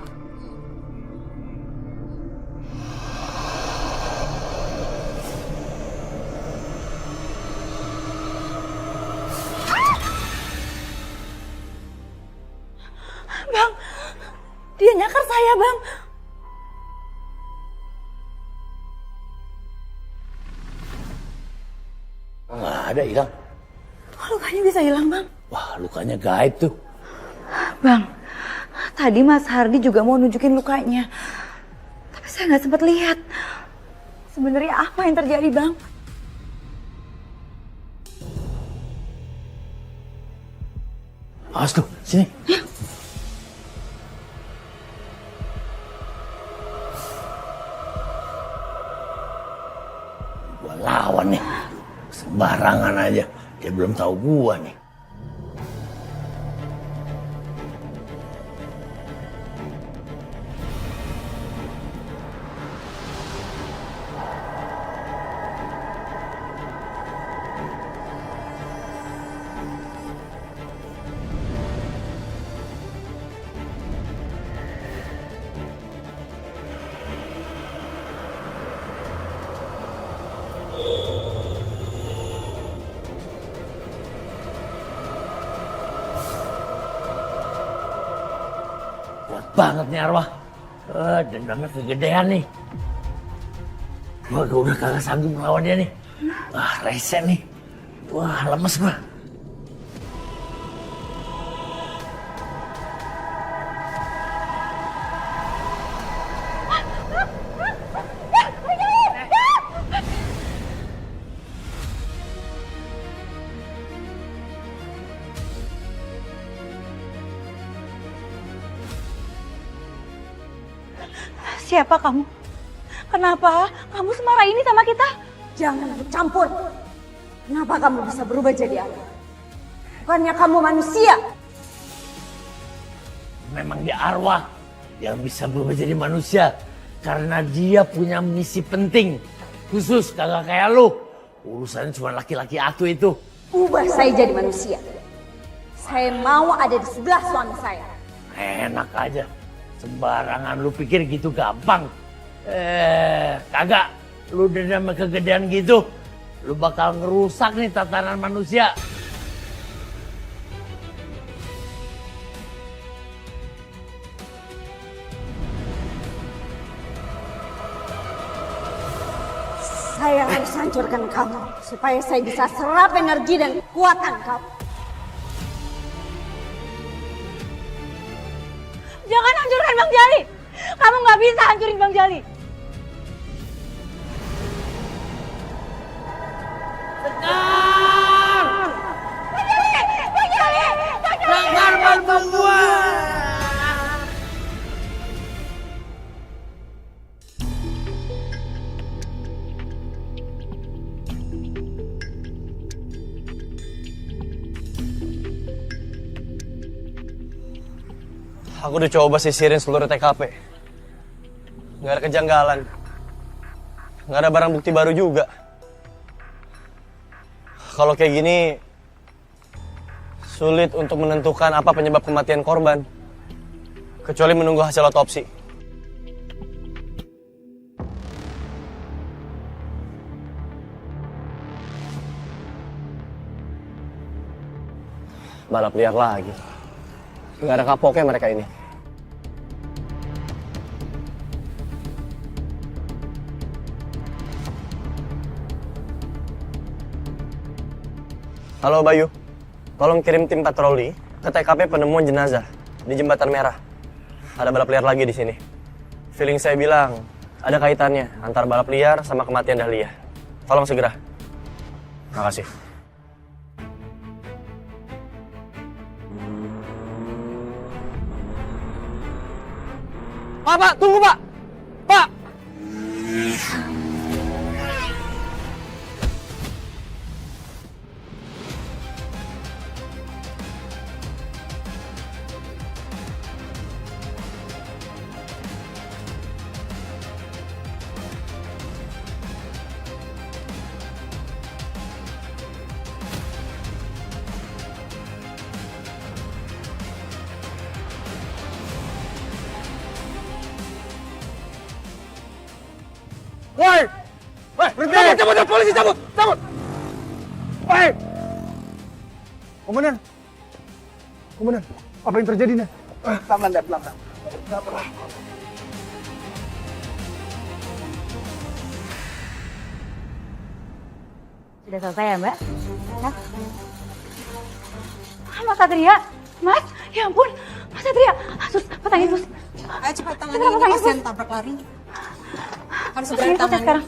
Bang, dia nyakar saya bang. ada, hilang. Lukanya bisa hilang, Bang? Wah, lukanya gaib tuh. Bang, tadi Mas Hardi juga mau nunjukin lukanya. Tapi saya nggak sempat lihat. Sebenarnya apa yang terjadi, Bang? Awas tuh, sini. Gua lawan nih. Sembarangan aja. Dia belum tahu gua nih. Banget nih arwah. Dendamnya kegedean nih. Gua udah kagak sanggup melawan dia nih. Wah, rese nih. Wah, lemes gua. Siapa kamu? Kenapa kamu semarah ini sama kita? Jangan campur. Kenapa kamu bisa berubah jadi apa? Bukannya kamu manusia? Memang dia arwah yang bisa berubah jadi manusia. Karena dia punya misi penting. Khusus kagak kayak lu. Urusannya cuma laki-laki atu itu. Ubah saya jadi manusia. Saya mau ada di sebelah suami saya. Enak aja. Sembarangan lu pikir gitu gampang. Kagak. Lu dendam kegedean gitu. Lu bakal ngerusak nih tatanan manusia. Saya harus hancurkan kamu supaya saya bisa serap energi dan kekuatan kamu. Jangan hancurkan Bang Jali. Kamu nggak bisa hancurin Bang Jali. Sekar bantu gua. Aku udah coba sisirin seluruh TKP. Nggak ada kejanggalan. Nggak ada barang bukti baru juga. Kalau kayak gini, sulit untuk menentukan apa penyebab kematian korban. Kecuali menunggu hasil otopsi. Balap liar lagi. Nggak ada kapoknya mereka ini. Halo Bayu, tolong kirim tim patroli ke TKP penemuan jenazah di Jembatan Merah. Ada balap liar lagi di sini. Feeling saya bilang ada kaitannya antara balap liar sama kematian Dahlia. Tolong segera. Makasih. Pak, tunggu Pak! Pak! Woi! Woi, berhenti! Cabut, polisi cabut! Cabut! Woi! Komandan! Komandan, apa yang terjadi nih? Pelan-pelan, Dad, pelan-pelan. Sudah selesai ya, Mbak? Mas Satria, Mas, ya ampun, Mas Satria, sus, petangin sus. Ayo cepat tangani ini, kasihan tabrak lari. Harus segera ditangani. Sekarang.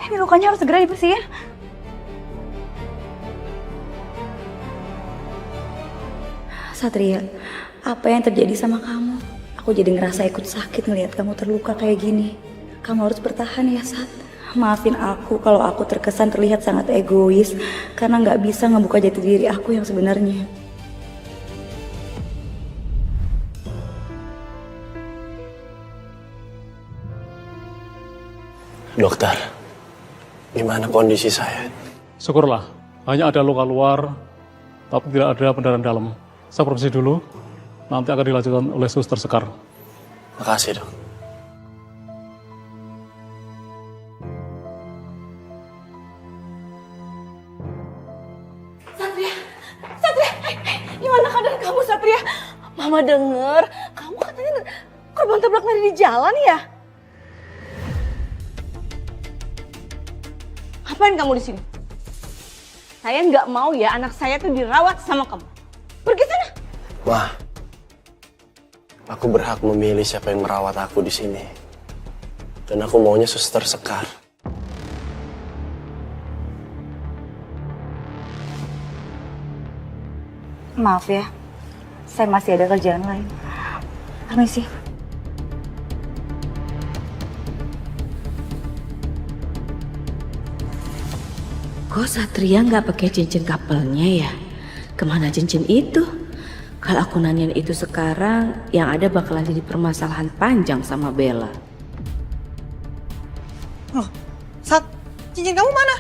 Ini lukanya harus segera dibersihin. Satria, apa yang terjadi sama kamu? Aku jadi ngerasa ikut sakit ngelihat kamu terluka kayak gini. Kamu harus bertahan ya, Sat. Maafin aku kalau aku terkesan terlihat sangat egois karena nggak bisa ngebuka jati diri aku yang sebenarnya. Dokter, gimana kondisi saya? Syukurlah, hanya ada luka luar, tapi tidak ada pendarahan dalam. Saya permisi dulu, nanti akan dilanjutkan oleh suster Sekar. Makasih, Dok. Satria, Satria, gimana keadaan kamu Satria? Mama denger, kamu katanya korban tabrak lari di jalan ya? Ngapain kamu di sini? Saya nggak mau ya anak saya tuh dirawat sama kamu. Pergi sana. Ma, aku berhak memilih siapa yang merawat aku di sini. Dan aku maunya suster Sekar. Maaf ya, saya masih ada kerjaan lain. Permisi. Kok Satria nggak pakai cincin couple-nya ya? Kemana cincin itu? Kalau aku nanyain itu sekarang, yang ada bakalan jadi permasalahan panjang sama Bella. Oh, Sat, cincin kamu mana?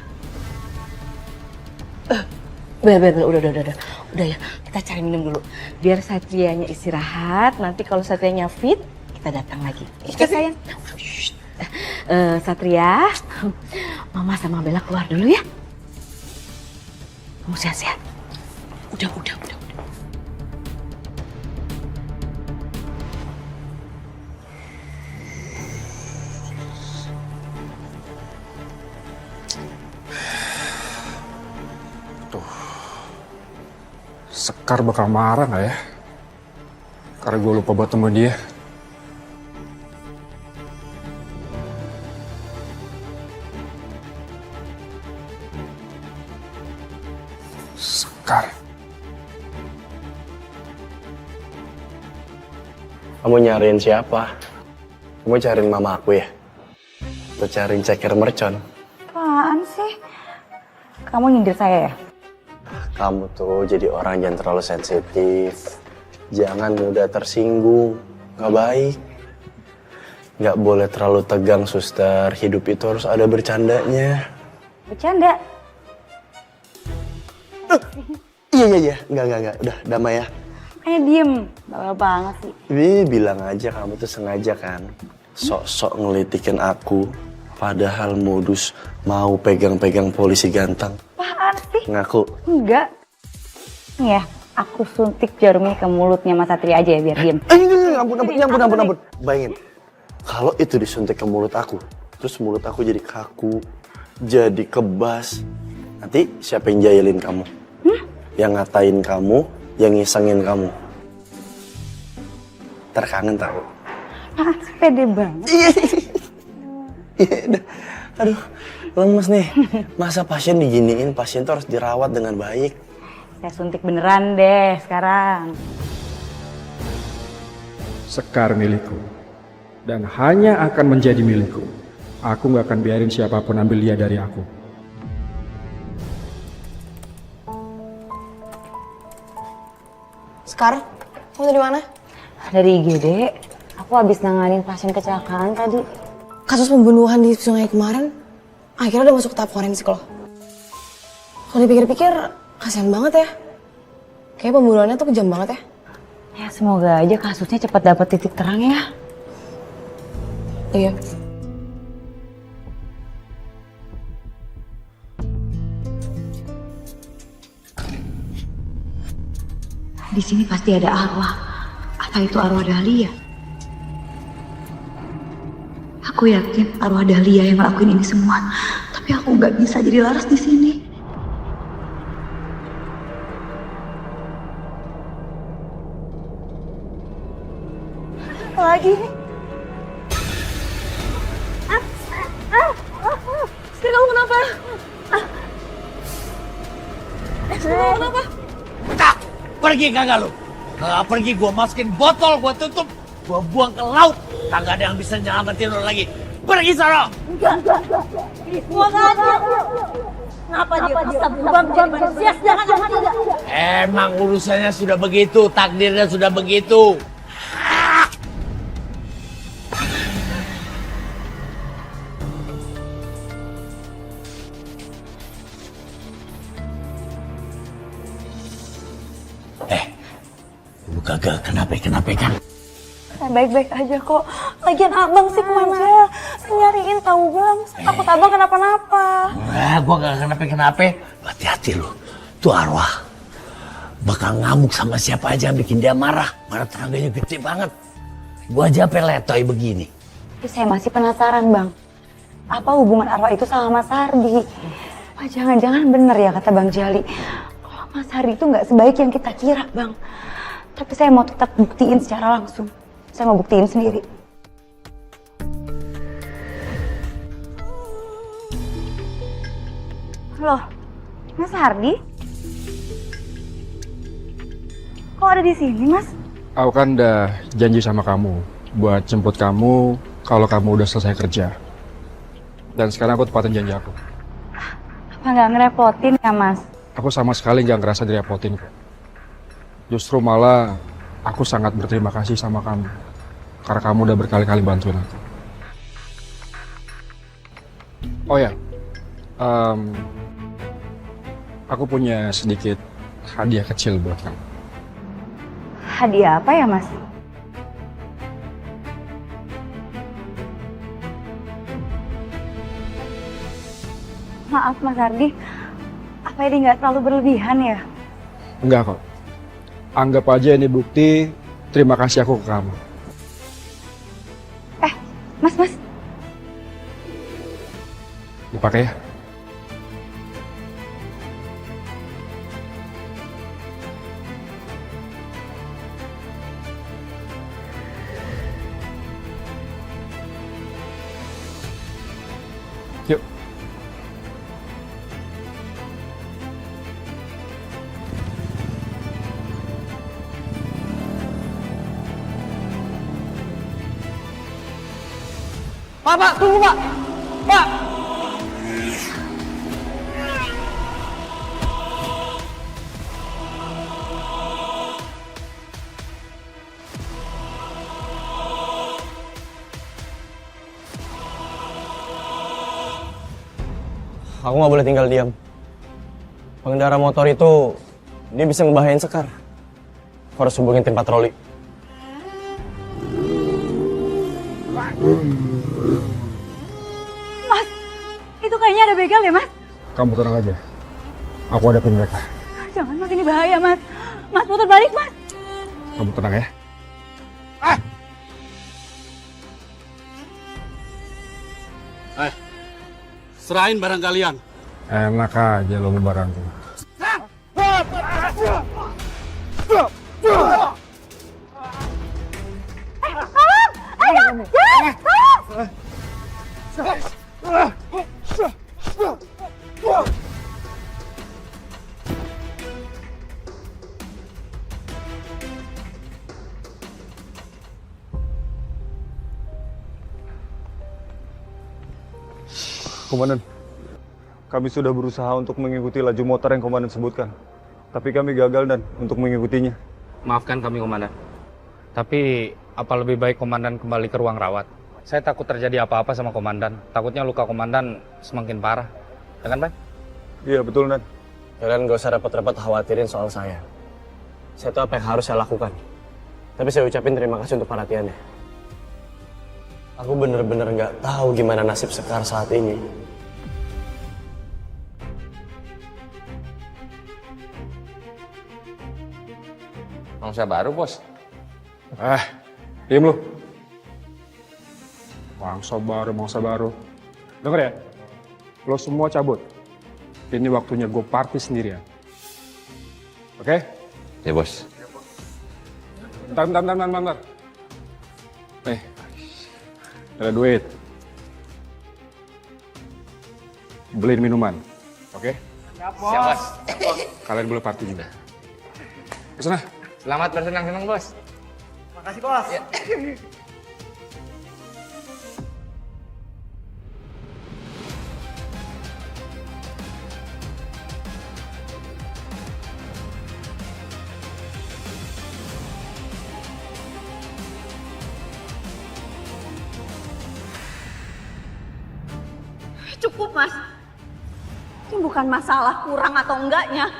Bener, udah ya, kita cari minum dulu. Biar Satrianya istirahat, nanti kalau Satrianya fit, kita datang lagi. Oke sayang? Satria, Mama sama Bella keluar dulu ya. Kamu sehat-sehat. Udah. Sekar bakal marah nggak ya? Karena gue lupa buat temuin dia. Sekar. Kamu nyariin siapa? Kamu cariin mama aku ya? Atau cariin ceker mercon? Apaan sih? Kamu nyindir saya ya? Kamu tuh jadi orang jangan terlalu sensitif. Jangan mudah tersinggung. Nggak baik. Nggak boleh terlalu tegang, suster. Hidup itu harus ada bercandanya. Bercanda? Iya. Nggak. Udah, damai ya. Kayak diem. Bawel banget sih. Bilang aja kamu tuh sengaja kan. Sok-sok ngelitikin aku. Padahal modus mau pegang-pegang polisi ganteng. Apaan sih? Ngaku. Enggak. Nih ya, aku suntik jarumnya ke mulutnya Mas Satria aja ya biar diem. Ampun. Bayangin, kalau itu disuntik ke mulut aku, terus mulut aku jadi kaku, jadi kebas. Nanti siapa yang jahilin kamu? Yang ngatain kamu, yang ngisengin kamu. Terkangen tau? Ah, pede banget. Iya, aduh, lemes nih. Masa pasien diginiin, pasien tuh harus dirawat dengan baik. Saya suntik beneran deh sekarang. Sekar milikku. Dan hanya akan menjadi milikku. Aku nggak akan biarin siapapun ambil dia dari aku. Sekar, kamu dari mana? Dari IGD. Aku habis nanganin pasien kecelakaan tadi. Kasus pembunuhan di sungai kemarin, akhirnya udah masuk tahap forensik loh. Kalau dipikir-pikir, kasihan banget ya. Kayak pembunuhannya tuh kejam banget ya. Ya semoga aja kasusnya cepat dapat titik terang ya. Iya. Di sini pasti ada arwah. Apa itu arwah Dahlia? Aku yakin arwah Dahlia yang ngelakuin ini semua. Tapi aku nggak bisa jadi laras di sini. Kenapa? Tak, pergi kagak lu. Pergi gua masukin botol, gua tutup, gua buang ke laut. Kagak ada yang bisa nyelamatin lu lagi. Pergi sana. Enggak. Gua nggak ada. Kenapa dia bisa berubah menjadi manusia sedangkan aku tidak? Emang urusannya sudah begitu, takdirnya sudah begitu. Lu kagak kenapa kan? Saya baik-baik aja kok. Lagian abang sih kemana? Saya nyariin tahu bang. Saya takut abang kenapa-napa. Gua gak kenapa. Hati-hati lu. Tuh arwah bakal ngamuk sama siapa aja yang bikin dia marah. Marah tenaganya gede banget. Gua aja peletoy begini. Tapi saya masih penasaran bang. Apa hubungan arwah itu sama Mas Hardi? Apa jangan-jangan bener ya kata Bang Jali. Kalau Mas Hardi itu nggak sebaik yang kita kira bang. Tapi saya mau tetap buktiin secara langsung. Saya mau buktiin sendiri. Loh, Mas Hardi? Kok ada di sini, Mas? Aku kan udah janji sama kamu buat jemput kamu kalau kamu udah selesai kerja. Dan sekarang aku tepatin janji aku. Apa nggak ngerepotin ya, Mas? Aku sama sekali nggak ngerasa direpotin kok. Justru malah aku sangat berterima kasih sama kamu. Karena kamu udah berkali-kali bantuin aku. Oh ya, aku punya sedikit hadiah kecil buat kamu. Hadiah apa ya, Mas? Maaf, Mas Hardi. Apa ini nggak terlalu berlebihan ya? Enggak kok. Anggap aja ini bukti terima kasih aku ke kamu. Mas. Dipakai ya? Yuk. Pak, tunggu Pak! Pak! Aku nggak boleh tinggal diam. Pengendara motor itu, dia bisa ngebahayain Sekar. Aku harus hubungin tim patroli. Mas, itu kayaknya ada begal ya, Mas? Kamu tenang aja. Aku hadapin mereka. Jangan, Mas, ini bahaya, Mas. Mas, putar balik, Mas. Kamu tenang ya. Serahin barang kalian. Enak aja lo mau barangku. Komandan, kami sudah berusaha untuk mengikuti laju motor yang Komandan sebutkan. Tapi kami gagal dan untuk mengikutinya. Maafkan kami, Komandan. Tapi apa lebih baik Komandan kembali ke ruang rawat? Saya takut terjadi apa-apa sama Komandan. Takutnya luka Komandan semakin parah. Ya kan, Pak? Iya, betul, Nan. Kalian gak usah repot-repot khawatirin soal saya. Saya tahu apa yang harus saya lakukan. Tapi saya ucapin terima kasih untuk perhatiannya. Aku bener-bener gak tahu gimana nasib Sekar saat ini. Mangsa baru, Bos. Diam lu. Mangsa baru. Dengar ya, lo semua cabut. Ini waktunya gue party sendirian. Oke? Ya, Bos. Bentar. Ada duit. beliin minuman. Oke? Siap, Bos. Kalian boleh party juga. Kesana. Selamat bersenang-senang, Bos. Makasih, Bos. Ya. Cukup, Mas. Ini bukan masalah kurang atau enggaknya.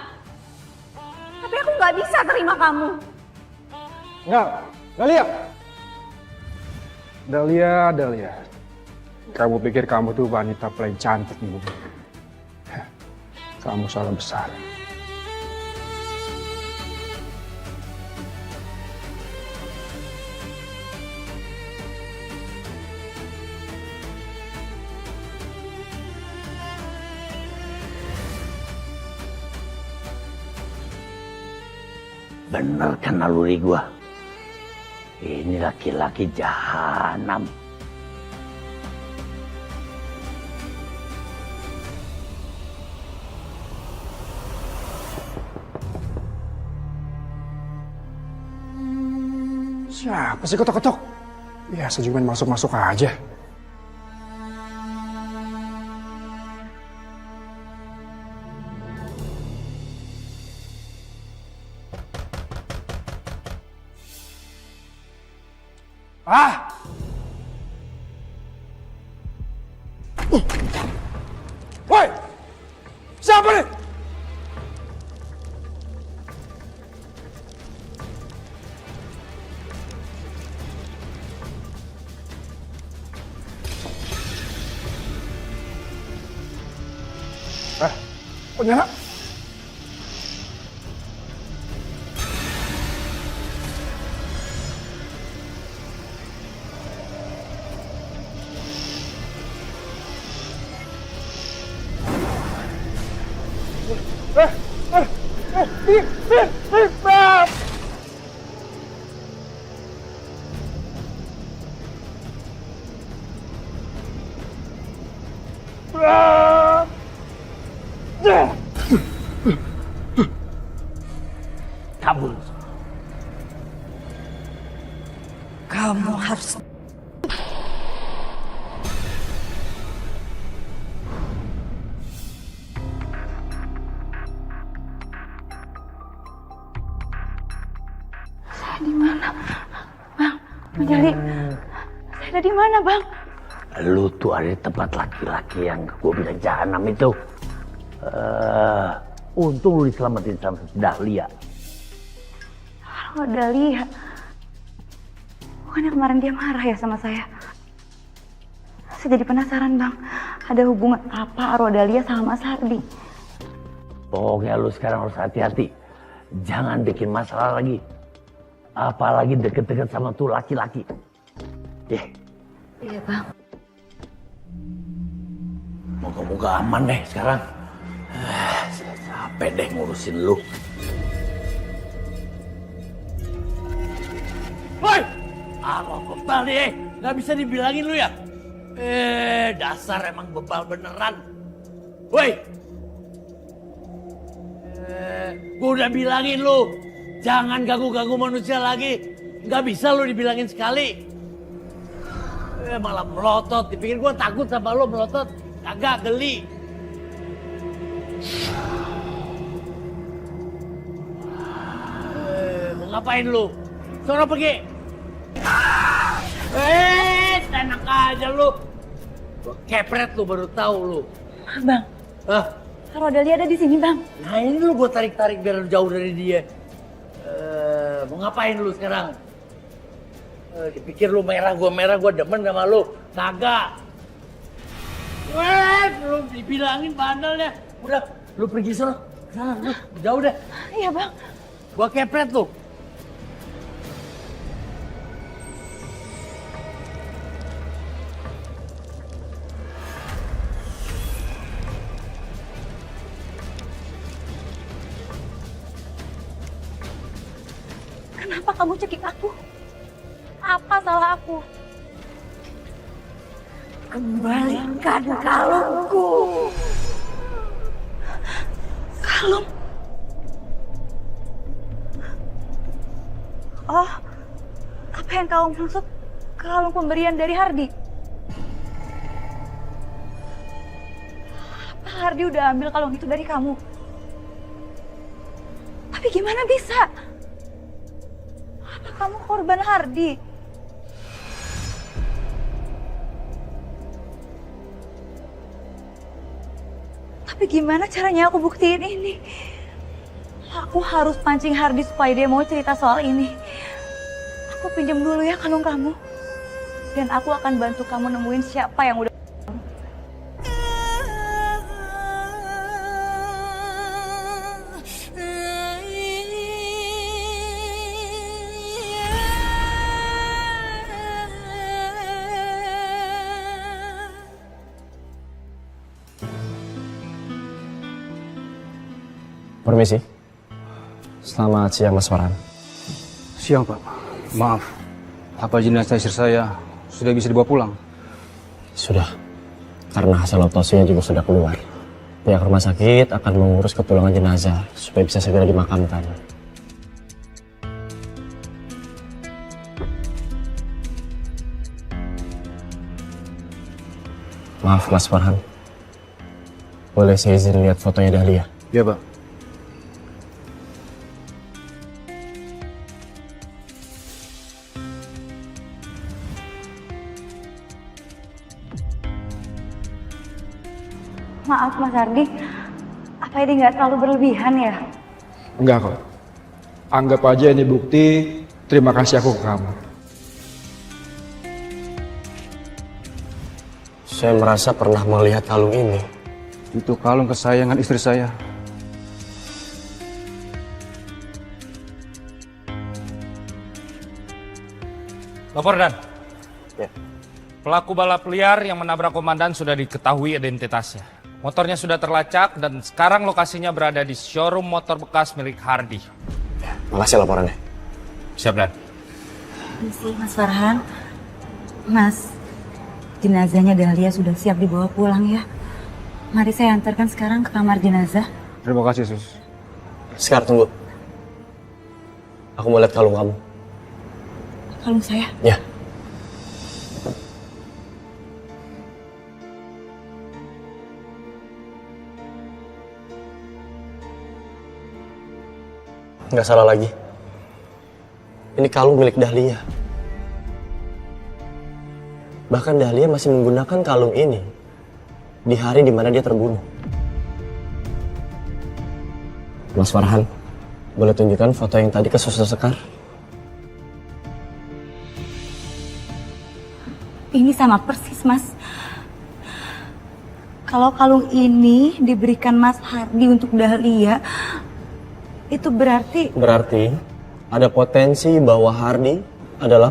Tapi aku nggak bisa terima kamu. Enggak, Dahlia. Kamu pikir kamu tuh wanita paling cantik di bumi. Kamu salah besar. Bener kan naluri gua? Ini laki-laki jahanam. Siapa sih ketok-ketok? Biasa juga main masuk-masuk aja. Woi! Siapa nih? Kok nyala? Kabur. Kamu harus... Saya di mana, Bang? Menjadi... Saya ada di mana, Bang? Lu tuh ada di tempat laki-laki yang gue bilang jahanam itu. Untung lu diselamatin sama Dahlia. Oh, Dahlia. Bukannya kemarin dia marah ya sama saya? Saya jadi penasaran, Bang. Ada hubungan apa Arwah Dahlia sama Mas Hardi? Pokoknya lu sekarang harus hati-hati. Jangan bikin masalah lagi. Apalagi deket-deket sama tuh laki-laki. Iya, Bang. Moga-moga aman deh sekarang. Saya capek deh ngurusin lu. Woi! Apa bebal nih? Gak bisa dibilangin lu ya? Dasar emang bebal beneran. Woi! Gue udah bilangin lu, jangan ganggu-ganggu manusia lagi. Gak bisa lu dibilangin sekali. Malah melotot, dipikir gue takut sama lu melotot. Kagak, geli. Mau ngapain lu? Sono pergi. Enak aja lu. Gua kepret lu baru tahu lu. Bang. Hah? Arwah Dahlia ada di sini, Bang. Nah ini lu gue tarik-tarik biar lu jauh dari dia. Mau ngapain lu sekarang? Dipikir lu merah, gue demen sama lu. Kagak. Lu dibilangin bandelnya. Udah, lu pergi sana. Lu jauh deh. Iya, Bang. Gua kepret lu. Kenapa kamu cekik aku? Apa salah aku? Kembalikan kalungku. Kalung. Oh, apa yang kau maksud? Kalung pemberian dari Hardi? Apa Hardi udah ambil kalung itu dari kamu? Tapi gimana bisa? Apa kamu korban Hardi? Tapi gimana caranya aku buktiin ini? Aku harus pancing Hardi supaya dia mau cerita soal ini. Aku pinjam dulu ya kalung kamu. Dan aku akan bantu kamu nemuin siapa yang udah... Permisi. Selamat siang Mas Farhan. Siang Pak. Maaf, apa jenazah istri saya sudah bisa dibawa pulang? Sudah. Karena hasil otopsinya juga sudah keluar. Pihak rumah sakit akan mengurus kepulangan jenazah supaya bisa segera dimakamkan. Maaf Mas Farhan. Boleh saya izin lihat fotonya Dahlia? Ya Pak. Maaf Mas Hardi, apa ini nggak terlalu berlebihan ya? Enggak kok. Anggap aja ini bukti terima kasih aku ke kamu. Saya merasa pernah melihat kalung ini. Itu kalung kesayangan istri saya. Lapor Dan. Ya. Pelaku balap liar yang menabrak komandan sudah diketahui identitasnya. Motornya sudah terlacak dan sekarang lokasinya berada di showroom motor bekas milik Hardi. Makasih laporannya. Siap Dan. Misi Mas Farhan. Mas, jenazahnya Dahlia sudah siap dibawa pulang ya. Mari saya antarkan sekarang ke kamar jenazah. Terima kasih Sus. Sekar tunggu. Aku mau lihat kalung kamu. Kalung saya? Ya. Nggak salah lagi. Ini kalung milik Dahlia. Bahkan Dahlia masih menggunakan kalung ini di hari di mana dia terbunuh. Mas Farhan, boleh tunjukkan foto yang tadi ke Suster Sekar? Ini sama persis, Mas. Kalau kalung ini diberikan Mas Hardi untuk Dahlia, itu berarti... Berarti ada potensi bahwa Hardi adalah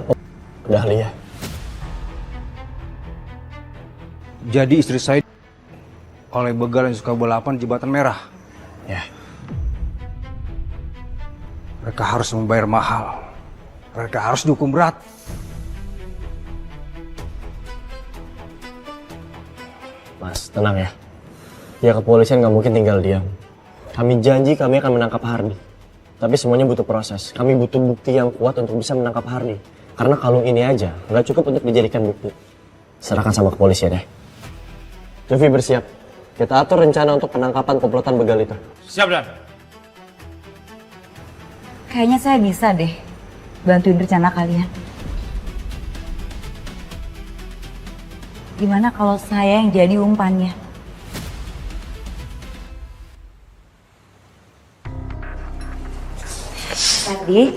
Dahlia. Jadi istri saya oleh begal yang suka balapan di Jembatan Merah. Ya. Mereka harus membayar mahal. Mereka harus dihukum berat. Mas, tenang ya. Ya kepolisian nggak mungkin tinggal diam. Kami janji kami akan menangkap Hardi. Tapi semuanya butuh proses. Kami butuh bukti yang kuat untuk bisa menangkap Hardi. Karena kalung ini aja nggak cukup untuk dijadikan bukti. Serahkan sama kepolisian deh. Jovi bersiap. Kita atur rencana untuk penangkapan komplotan begal itu. Siap Dan. Kayaknya saya bisa deh bantuin rencana kalian. Gimana kalau saya yang jadi umpannya? Hardi?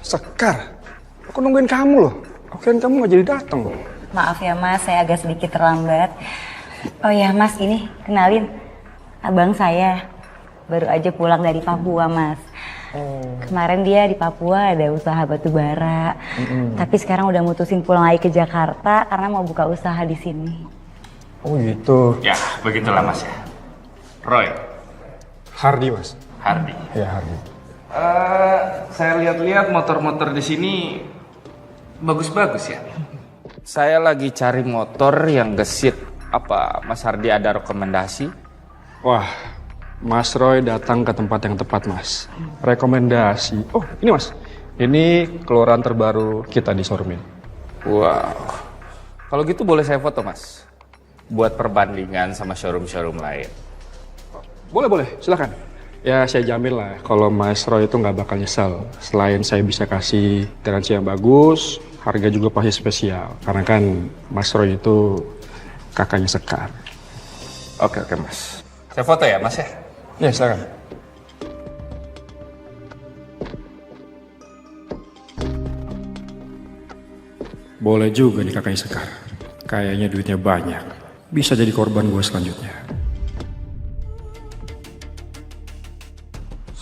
Sekar, aku nungguin kamu loh. Oke, kamu nggak jadi datang loh. Maaf ya Mas, saya agak sedikit terlambat. Oh ya Mas, ini kenalin abang saya. Baru aja pulang dari Papua Mas. Kemarin dia di Papua ada usaha batu bara. Tapi sekarang udah mutusin pulang lagi ke Jakarta karena mau buka usaha di sini. Oh gitu. Ya, begitulah Mas ya. Roy. Hardi Mas. Hardi. Ya Hardi. Saya lihat-lihat motor-motor di sini bagus-bagus ya. Saya lagi cari motor yang gesit. Apa Mas Hardi ada rekomendasi? Wah, Mas Roy datang ke tempat yang tepat, Mas. Rekomendasi. Oh, ini Mas. Ini keluaran terbaru kita di showroom ini. Wow. Kalau gitu boleh saya foto, Mas? Buat perbandingan sama showroom-showroom lain. Boleh, silakan. Ya, saya jamin lah kalau Mas Roy itu nggak bakal nyesel. Selain saya bisa kasih garansi yang bagus, harga juga pasti spesial. Karena kan Mas Roy itu kakaknya Sekar. Oke, Mas. Saya foto ya, Mas ya? Ya, silakan. Boleh juga nih kakaknya Sekar. Kayaknya duitnya banyak. Bisa jadi korban gue selanjutnya.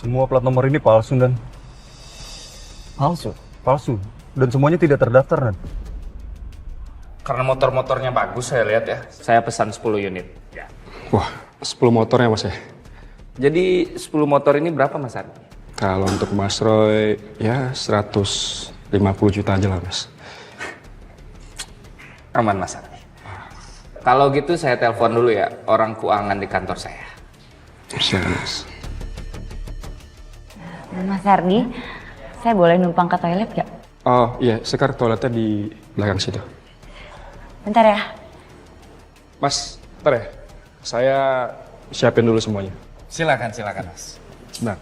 Semua plat nomor ini palsu, Dan. Palsu? Palsu. Dan semuanya tidak terdaftar, Dan. Karena motor-motornya bagus saya lihat ya. Saya pesan 10 unit. Ya. Wah, 10 motornya Mas ya? Jadi 10 motor ini berapa, Mas Hardi? Kalau untuk Mas Roy, ya 150 juta aja lah, Mas. Aman, Mas Hardi. Kalau gitu saya telepon dulu ya orang keuangan di kantor saya. Siap, Mas. Mas Hardi, saya boleh numpang ke toilet gak? Oh iya, sekarang toiletnya di belakang situ. Bentar ya. Mas, bentar ya. Saya siapin dulu semuanya. Silakan, Mas. Nah.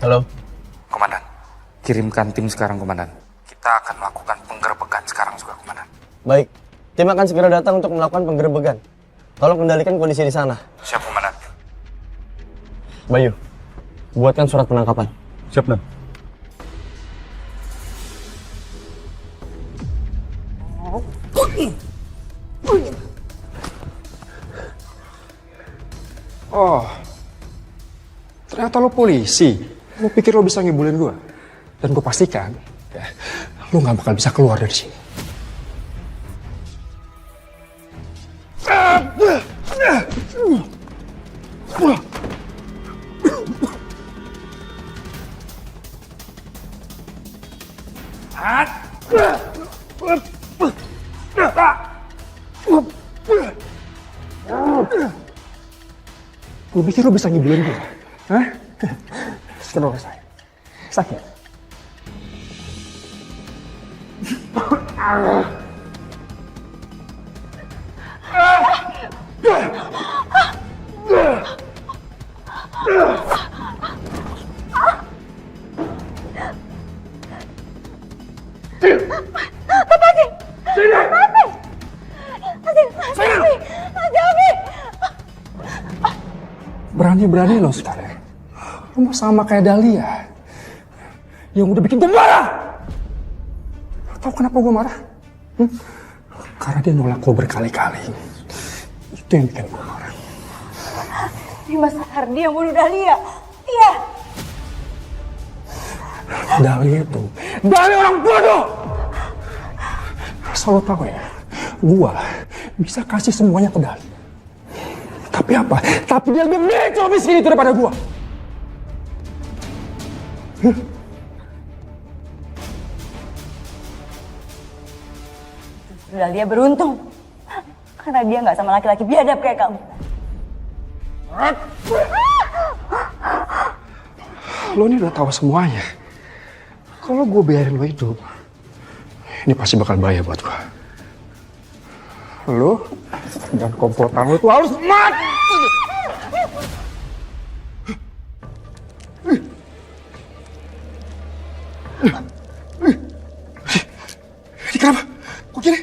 Halo. Komandan, kirimkan tim sekarang, Komandan. Kita akan melakukan penggerbekan sekarang juga, Komandan. Baik, tim akan segera datang untuk melakukan penggerebekan. Tolong kendalikan kondisi di sana. Siap, Komandan. Bayu, buatkan surat penangkapan. Siap, Dan. Oh, ternyata lo polisi. Lo pikir lo bisa ngibulin gue? Dan gue pastikan, ya, lo gak bakal bisa keluar dari sini. Lo pikir lo bisa ngibulin gue? Hah? Sekarang saya. Sakit. Berani-berani lo sekarang. Lo mau sama kayak Dahlia yang udah bikin gue marah. Tahu kenapa gue marah? Karena dia nolak gue berkali-kali. Itu yang bikin gue marah. Ini Mas Hardi yang bunuh Dahlia. Iya. Dahlia itu, Dahlia orang bodoh. Asal lo tahu ya, gue bisa kasih semuanya ke Dahlia. Tapi apa? Tapi dia lebih milih cowok miskin itu daripada gue. Dahlia beruntung. Karena dia nggak sama laki-laki biadab kayak kamu. Lo ini udah tahu semuanya. Kalau gue biarin lo hidup, ini pasti bakal bahaya buat gue. Lo dan komplotan lo itu harus mati. Ini kenapa? Kok gini?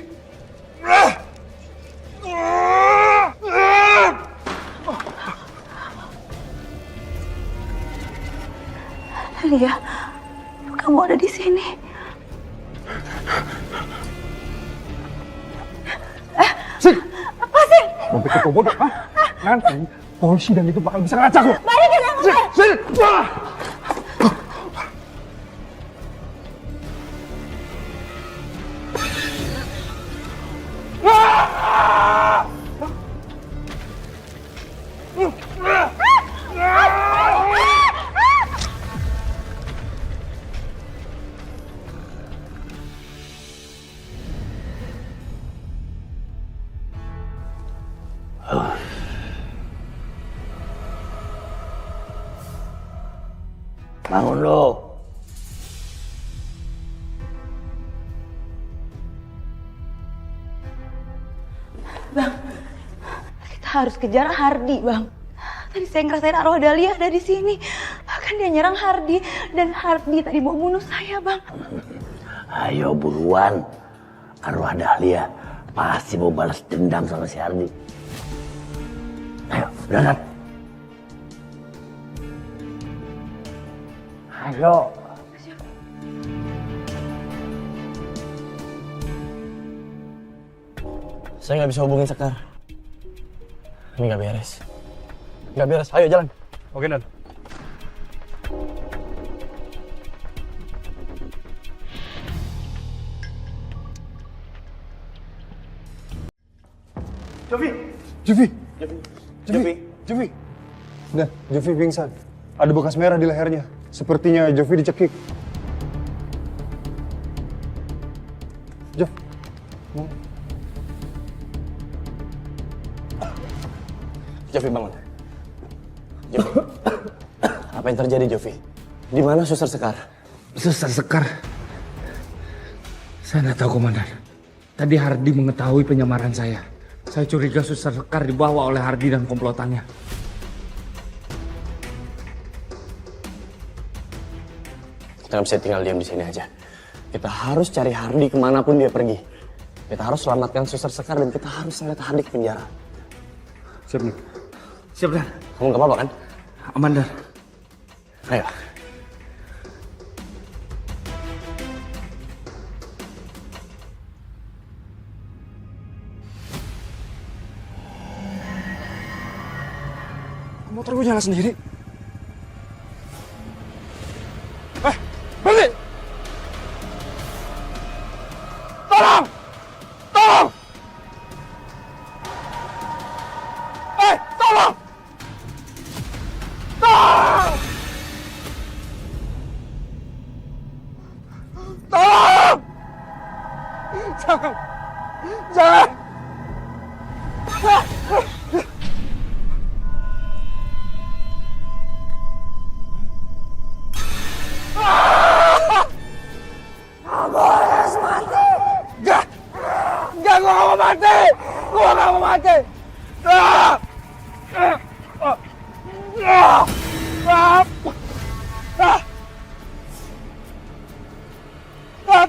Dahlia, kamu ada di sini. Sini. Apa sih? Mau pikir kau bodoh, ha? Nanti polisi dan itu bakal bisa ngelacak lo. Balikin aku. Sini. Bangun lo. Bang, kita harus kejar Hardi, Bang. Tadi saya ngerasain arwah Dahlia ada di sini. Bahkan dia nyerang Hardi. Dan Hardi tadi mau bunuh saya, Bang. Ayo buruan. Arwah Dahlia pasti mau balas dendam sama si Hardi. Ayo, berangkat. Ayo. Saya nggak bisa hubungin Sekar. Ini nggak beres. Nggak beres. Ayo jalan. Oke, Dan. Jovi. Jovi. Jovi. Jovi. Nah, Jovi pingsan. Ada bekas merah di lehernya. Sepertinya Jovi dicekik. Jov. Mau? Jovi bangun. Jovi. Apa yang terjadi, Jovi? Di mana Suster Sekar? Suster Sekar. Saya nggak tahu, Komandan. Tadi Hardi mengetahui penyamaran saya. Saya curiga Suster Sekar dibawa oleh Hardi dan komplotannya. Kita nggak bisa tinggal diam di sini aja. Kita harus cari Hardi kemanapun dia pergi. Kita harus selamatkan Suster Sekar dan kita harus ngeliat Hardi ke penjara. Siap, nih. Siap, Dan. Kamu nggak apa-apa kan? Aman, Dan. Ayo. Motor gue nyala sendiri. Berhenti! Tolong! Tolong! Tolong! Tolong! Tolong! Jangan! Jangan!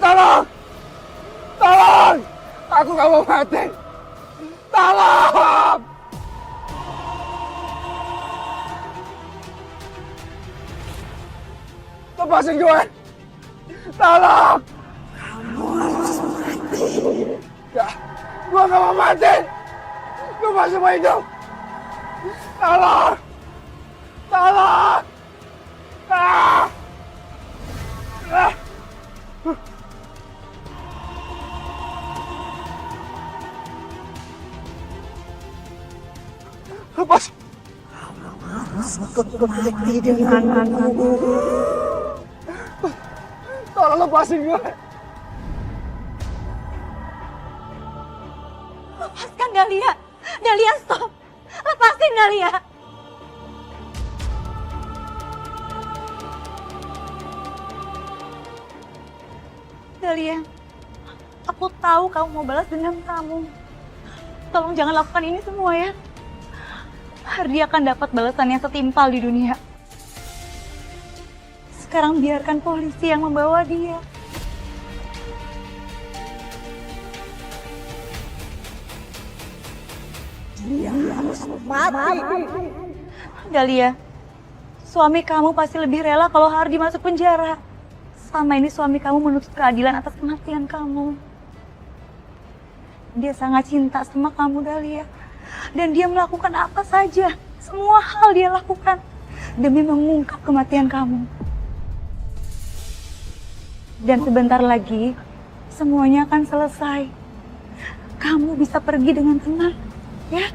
Tolong! Tolong! Aku gak mau mati! Tolong! Lepasin gue! Tolong! Kamu harus mati! Gue gak mau mati! Gue masih mau hidup! Tolong! Tolong! Ah! Ah! Lepas! Kamu harus mati denganku. Tolong lepasin gue! Lepaskan Dahlia. Dahlia, stop. Lepasin Dahlia. Dahlia, aku tahu kamu mau balas dendam kamu. Tolong jangan lakukan ini semua ya. Hardi akan dapat balasan yang setimpal di dunia. Sekarang biarkan polisi yang membawa dia. Dia harus mati. Dahlia, suami kamu pasti lebih rela kalau Hardi masuk penjara. Selama ini suami kamu menuntut keadilan atas kematian kamu. Dia sangat cinta sama kamu, Dahlia. Dan dia melakukan apa saja, semua hal dia lakukan demi mengungkap kematian kamu. Dan sebentar lagi, semuanya akan selesai. Kamu bisa pergi dengan tenang, ya?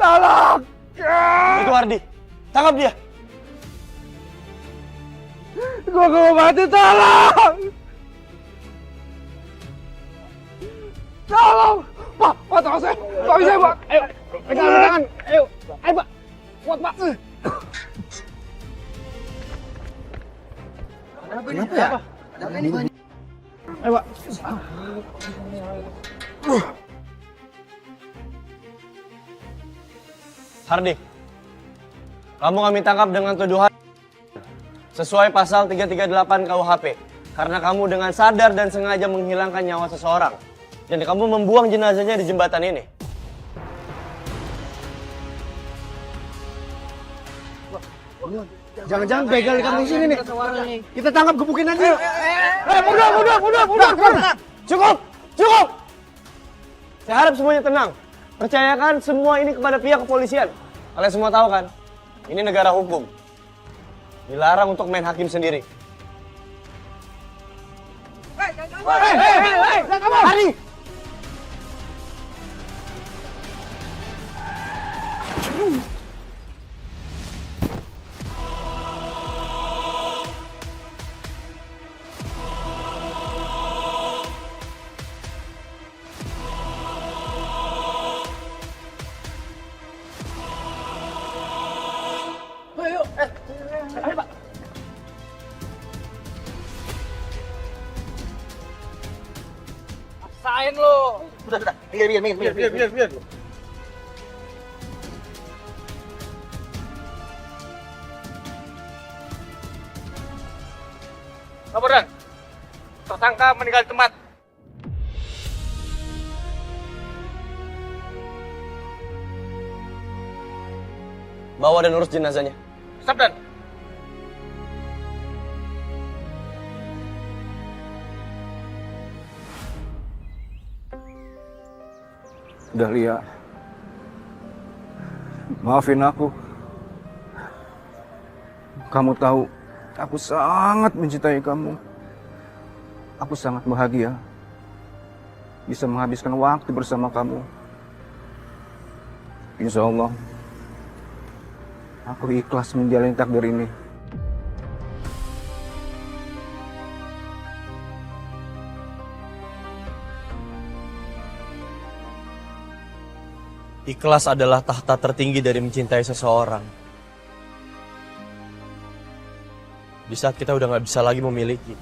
Tolong! Itu Ardi. Tangkap dia. Gua gak mau mati, tolong! Tolong! Pak, tolong saya! Pak, bisa, Pak! Ayo, pegangan! Ayo, Pak! Kuat, Pak! Kenapa ya? Ayo, Pak! Hardi, kamu kami tangkap dengan tuduhan sesuai pasal 338 KUHP karena kamu dengan sadar dan sengaja menghilangkan nyawa seseorang dan kamu membuang jenazahnya di jembatan ini. Jangan-jangan begal kamu di sini nih. Kita tangkap, gebukin aja. Mundur. Cukup! Saya harap semuanya tenang. Percayakan semua ini kepada pihak kepolisian. Kalian semua tahu kan, ini negara hukum. Dilarang untuk main hakim sendiri. Hari! Sain lo. Udah. Biar. Laporan. Tersangka meninggal di tempat. Bawa dan urus jenazahnya. Sabdan. Dahlia, maafin aku. Kamu tahu, aku sangat mencintai kamu. Aku sangat bahagia bisa menghabiskan waktu bersama kamu. Insya Allah, aku ikhlas menjalani takdir ini. Ikhlas adalah tahta tertinggi dari mencintai seseorang. Di saat kita udah gak bisa lagi memiliki.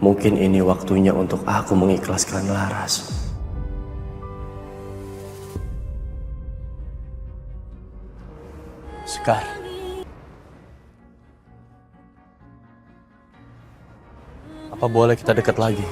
Mungkin ini waktunya untuk aku mengikhlaskan Laras. Sekar, apa boleh kita dekat lagi?